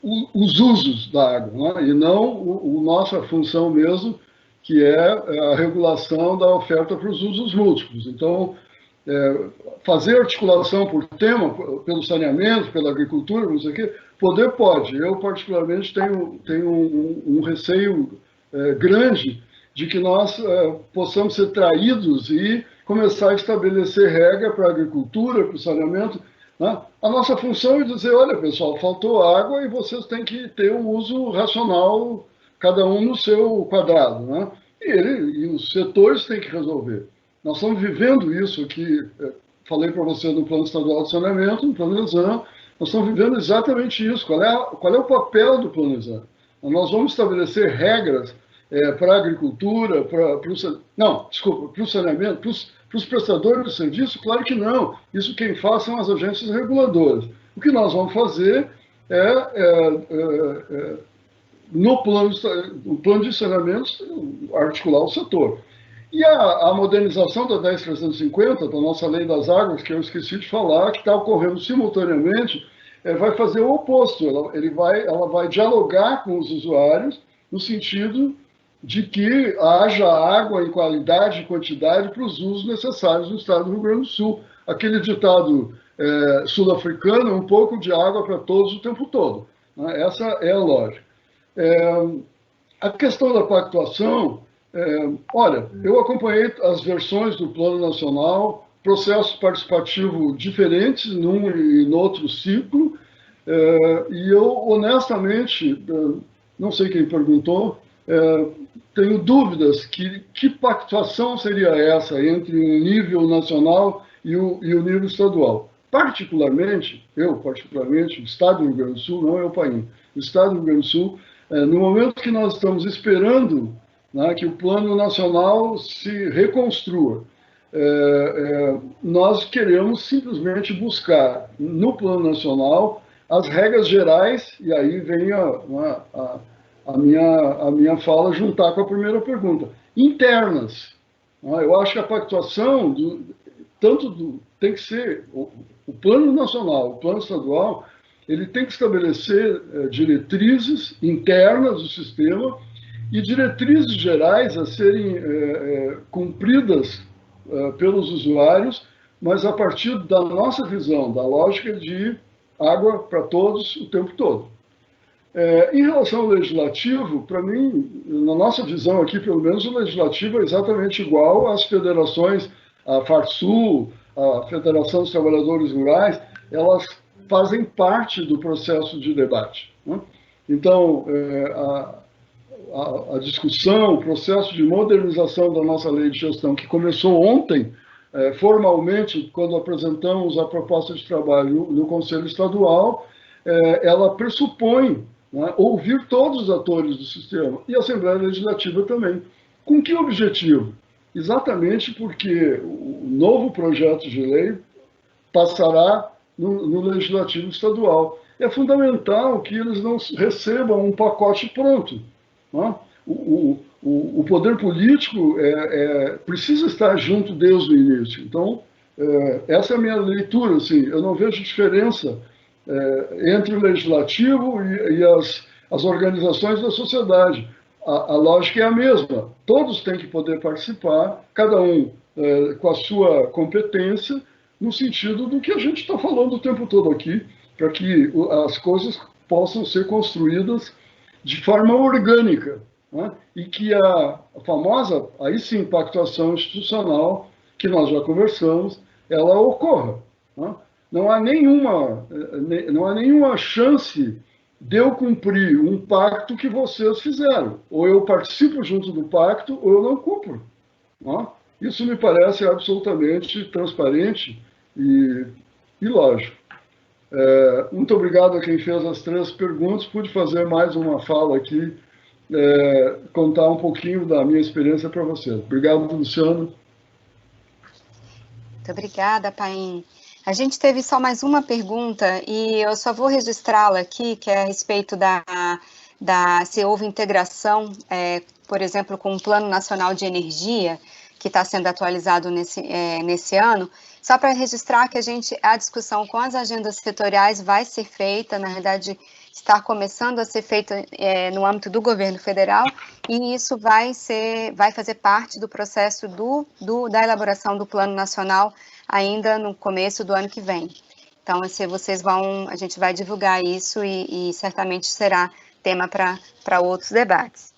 os usos da água, né? E não a nossa função mesmo, que é a regulação da oferta para os usos múltiplos. Então, fazer articulação por tema, pelo saneamento, pela agricultura, não sei o quê, poder pode. Eu, particularmente, tenho um receio grande de que nós possamos ser traídos e começar a estabelecer regra para a agricultura, para o saneamento, né? A nossa função é dizer, olha, pessoal, faltou água e vocês têm que ter um uso racional, cada um no seu quadrado, né? E os setores têm que resolver. Nós estamos vivendo isso aqui, falei para você no Plano Estadual de Saneamento, no Plano Exam, nós estamos vivendo exatamente isso. Qual é o papel do Plano Exam? Nós vamos estabelecer regras para a agricultura, para o saneamento, para os prestadores de serviço? Claro que não. Isso quem faz são as agências reguladoras. O que nós vamos fazer no plano de saneamento, articular o setor. E a modernização da 10.350, da nossa Lei das Águas, que eu esqueci de falar, que está ocorrendo simultaneamente, vai fazer o oposto. Ela vai dialogar com os usuários no sentido de que haja água em qualidade e quantidade para os usos necessários no estado do Rio Grande do Sul. Aquele ditado sul-africano, um pouco de água para todos o tempo todo, né? Essa é a lógica. A questão da pactuação, olha, eu acompanhei as versões do Plano Nacional, processos participativos diferentes num e no outro ciclo, e eu, honestamente, não sei quem perguntou, tenho dúvidas que pactuação seria essa entre o nível nacional e o nível estadual. Particularmente, o Estado do Rio Grande do Sul, não é o país, o Estado do Rio Grande do Sul, no momento que nós estamos esperando, né, que o Plano Nacional se reconstrua, nós queremos simplesmente buscar no Plano Nacional as regras gerais, e aí vem a minha fala juntar com a primeira pergunta, internas. Eu acho que a pactuação tem que ser o Plano Nacional, o Plano Estadual, ele tem que estabelecer diretrizes internas do sistema e diretrizes gerais a serem cumpridas pelos usuários, mas a partir da nossa visão, da lógica de água para todos o tempo todo. Em relação ao legislativo, para mim, na nossa visão aqui, pelo menos, o legislativo é exatamente igual às federações, a FARSUL, a Federação dos Trabalhadores Rurais, elas fazem parte do processo de debate, né? Então, a discussão, o processo de modernização da nossa lei de gestão, que começou ontem, formalmente, quando apresentamos a proposta de trabalho no Conselho Estadual, ela pressupõe, né, ouvir todos os atores do sistema, e a Assembleia Legislativa também. Com que objetivo? Exatamente porque o novo projeto de lei passará no Legislativo Estadual. É fundamental que eles não recebam um pacote pronto, né? O poder político precisa estar junto desde o início. Então, essa é a minha leitura. Assim, eu não vejo diferença entre o Legislativo e as organizações da sociedade. A lógica é a mesma. Todos têm que poder participar, cada um com a sua competência, no sentido do que a gente está falando o tempo todo aqui, para que as coisas possam ser construídas de forma orgânica, né? E que a famosa, aí sim, pactuação institucional, que nós já conversamos, ela ocorra, né? Não há nenhuma chance de eu cumprir um pacto que vocês fizeram. Ou eu participo junto do pacto, ou eu não cumpro, né? Isso me parece absolutamente transparente e lógico. Muito obrigado a quem fez as 3 perguntas. Pude fazer mais uma fala aqui, contar um pouquinho da minha experiência para vocês. Obrigado, Luciano. Muito obrigada, Paim. A gente teve só mais uma pergunta e eu só vou registrá-la aqui, que é a respeito se houve integração, por exemplo, com o Plano Nacional de Energia, que está sendo atualizado nesse ano, só para registrar que a discussão com as agendas setoriais vai ser feita, na verdade, está começando a ser feita no âmbito do governo federal, e isso vai fazer parte do processo da elaboração do Plano Nacional ainda no começo do ano que vem. Então, a gente vai divulgar isso e certamente será tema para outros debates.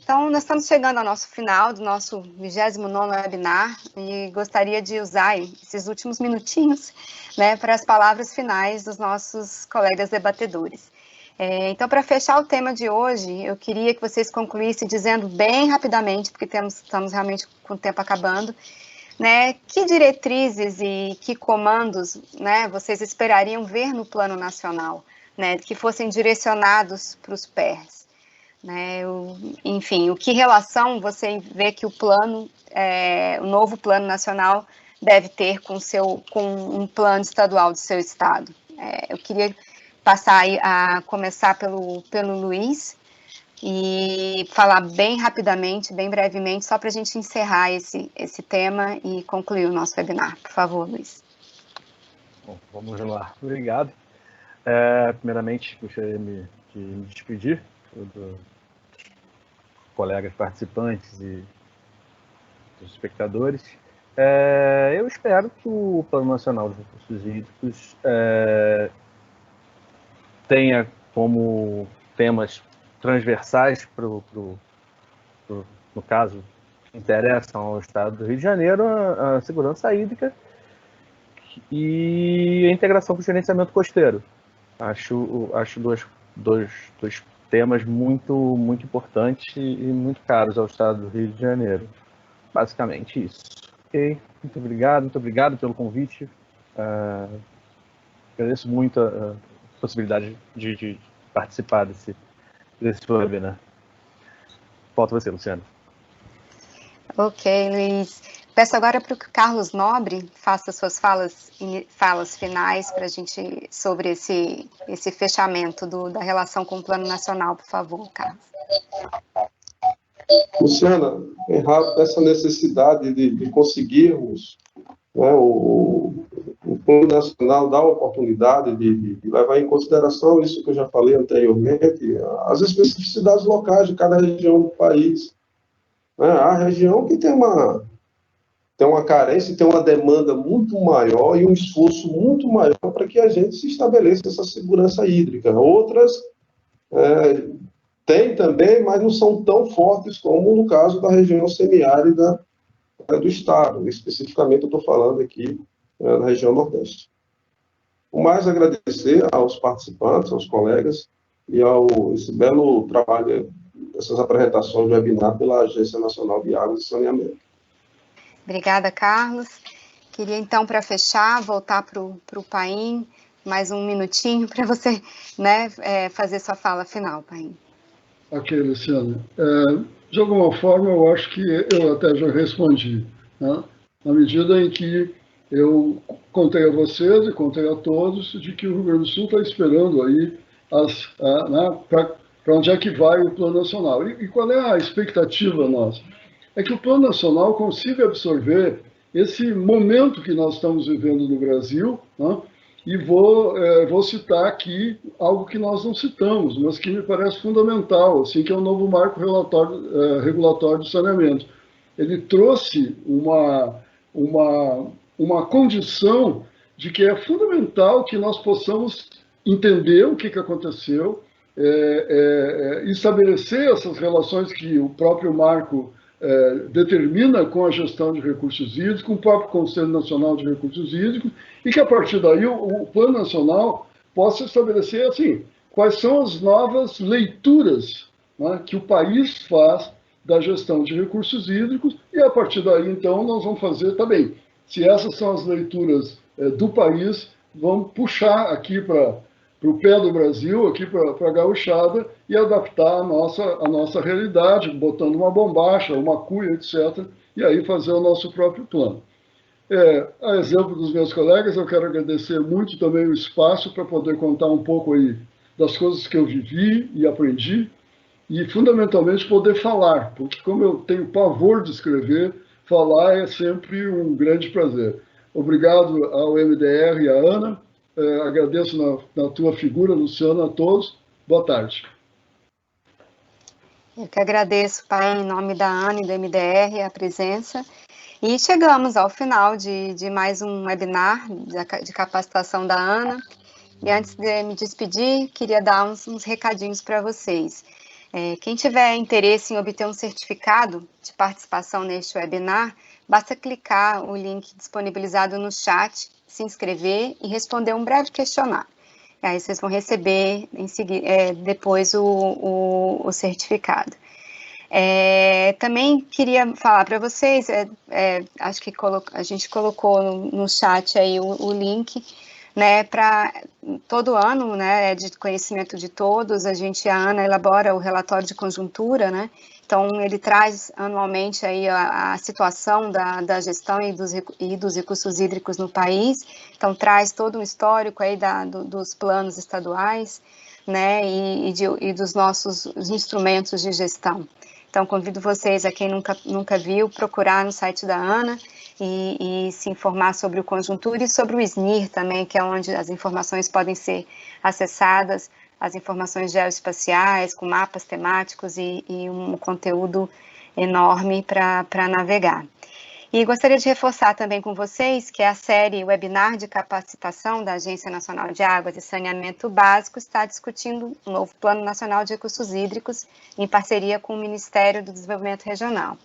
Então, nós estamos chegando ao nosso final do nosso 29º webinar e gostaria de usar esses últimos minutinhos, né, para as palavras finais dos nossos colegas debatedores. Então, para fechar o tema de hoje, eu queria que vocês concluíssem dizendo bem rapidamente, porque estamos realmente com o tempo acabando, né, que diretrizes e que comandos, né, vocês esperariam ver no Plano Nacional, né, que fossem direcionados para os PERs, né, enfim, o que relação você vê que o novo Plano Nacional deve ter com um plano estadual do seu estado? Eu queria passar a começar pelo Luiz, e falar bem rapidamente, bem brevemente, só para a gente encerrar esse tema e concluir o nosso webinar. Por favor, Luiz. Bom, vamos lá. Obrigado. Primeiramente, gostaria de me despedir dos colegas participantes e dos espectadores. Eu espero que o Plano Nacional de Recursos Hídricos tenha como temas transversais no caso, que interessam ao Estado do Rio de Janeiro, a segurança hídrica e a integração com o gerenciamento costeiro. Acho dois temas muito importantes e muito caros ao Estado do Rio de Janeiro. Basicamente isso. Ok? Muito obrigado pelo convite. Agradeço muito a possibilidade de participar desse webinar. Volto a você, Luciano. Ok, Luiz. Peço agora para que o Carlos Nobre faça suas falas finais para a gente sobre esse fechamento da relação com o Plano Nacional, por favor, Carlos. Luciana, é rápido essa necessidade de conseguirmos, né, o Plano Nacional dá a oportunidade de levar em consideração isso que eu já falei anteriormente, as especificidades locais de cada região do país. Né? A região que tem uma carência, tem uma demanda muito maior e um esforço muito maior para que a gente se estabeleça essa segurança hídrica. Outras têm também, mas não são tão fortes como no caso da região semiárida do Estado. Especificamente, eu estou falando aqui na região Nordeste. O mais agradecer aos participantes, aos colegas, e esse belo trabalho, essas apresentações do webinar pela Agência Nacional de Águas e Saneamento. Obrigada, Carlos. Queria, então, para fechar, voltar para o Paim, mais um minutinho para você, né, fazer sua fala final, Paim. Ok, Luciana. De alguma forma, eu acho que eu até já respondi, né? Na medida em que eu contei a vocês e contei a todos de que o Rio Grande do Sul está esperando aí para onde é que vai o Plano Nacional. E qual é a expectativa nossa? É que o Plano Nacional consiga absorver esse momento que nós estamos vivendo no Brasil, né? E vou citar aqui algo que nós não citamos, mas que me parece fundamental, assim, que é o novo marco regulatório do saneamento. Ele trouxe uma condição de que é fundamental que nós possamos entender o que aconteceu, estabelecer essas relações que o próprio marco determina com a gestão de recursos hídricos, com o próprio Conselho Nacional de Recursos Hídricos, e que a partir daí o Plano Nacional possa estabelecer assim, quais são as novas leituras, né, que o país faz da gestão de recursos hídricos, e a partir daí, então, nós vamos fazer também. Se essas são as leituras do país, vamos puxar aqui para o pé do Brasil, aqui para a gauchada, e adaptar a nossa realidade, botando uma bombacha, uma cuia, etc., e aí fazer o nosso próprio plano. A exemplo dos meus colegas, eu quero agradecer muito também o espaço para poder contar um pouco aí das coisas que eu vivi e aprendi, e fundamentalmente poder falar, porque como eu tenho pavor de escrever, falar é sempre um grande prazer. Obrigado ao MDR e à Ana, agradeço na tua figura, Luciano, a todos. Boa tarde. Eu que agradeço, pai, em nome da Ana e do MDR, a presença. E chegamos ao final de mais um webinar de capacitação da Ana. E antes de me despedir, queria dar uns recadinhos para vocês. Quem tiver interesse em obter um certificado de participação neste webinar, basta clicar o link disponibilizado no chat, se inscrever e responder um breve questionário. E aí vocês vão receber depois o certificado. Também queria falar para vocês, acho que a gente colocou no chat aí o link, né, para todo ano, né, de conhecimento de todos, a Ana elabora o relatório de conjuntura, né, então ele traz anualmente aí a situação da gestão e dos recursos hídricos no país, então traz todo um histórico aí dos planos estaduais, né, e dos nossos instrumentos de gestão. Então, convido vocês, a quem nunca viu, procurar no site da Ana e se informar sobre o Conjuntura e sobre o SNIR também, que é onde as informações podem ser acessadas, as informações geoespaciais, com mapas temáticos e um conteúdo enorme para navegar. E gostaria de reforçar também com vocês que a série Webinar de Capacitação da Agência Nacional de Águas e Saneamento Básico está discutindo um novo Plano Nacional de Recursos Hídricos em parceria com o Ministério do Desenvolvimento Regional.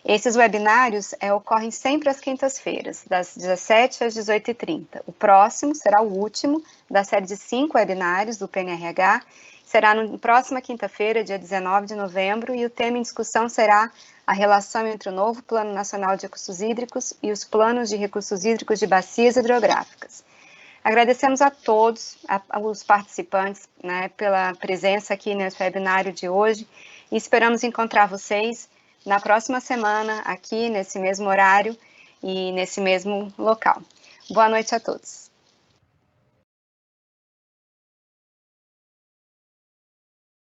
Esses webinários ocorrem sempre às quintas-feiras, das 17 às 18h30. O próximo será o último da série de 5 webinários do PNRH, será na próxima quinta-feira, dia 19 de novembro, e o tema em discussão será a relação entre o novo Plano Nacional de Recursos Hídricos e os planos de recursos hídricos de bacias hidrográficas. Agradecemos a todos, os participantes, né, pela presença aqui nesse webinário de hoje, e esperamos encontrar vocês na próxima semana, aqui nesse mesmo horário e nesse mesmo local. Boa noite a todos.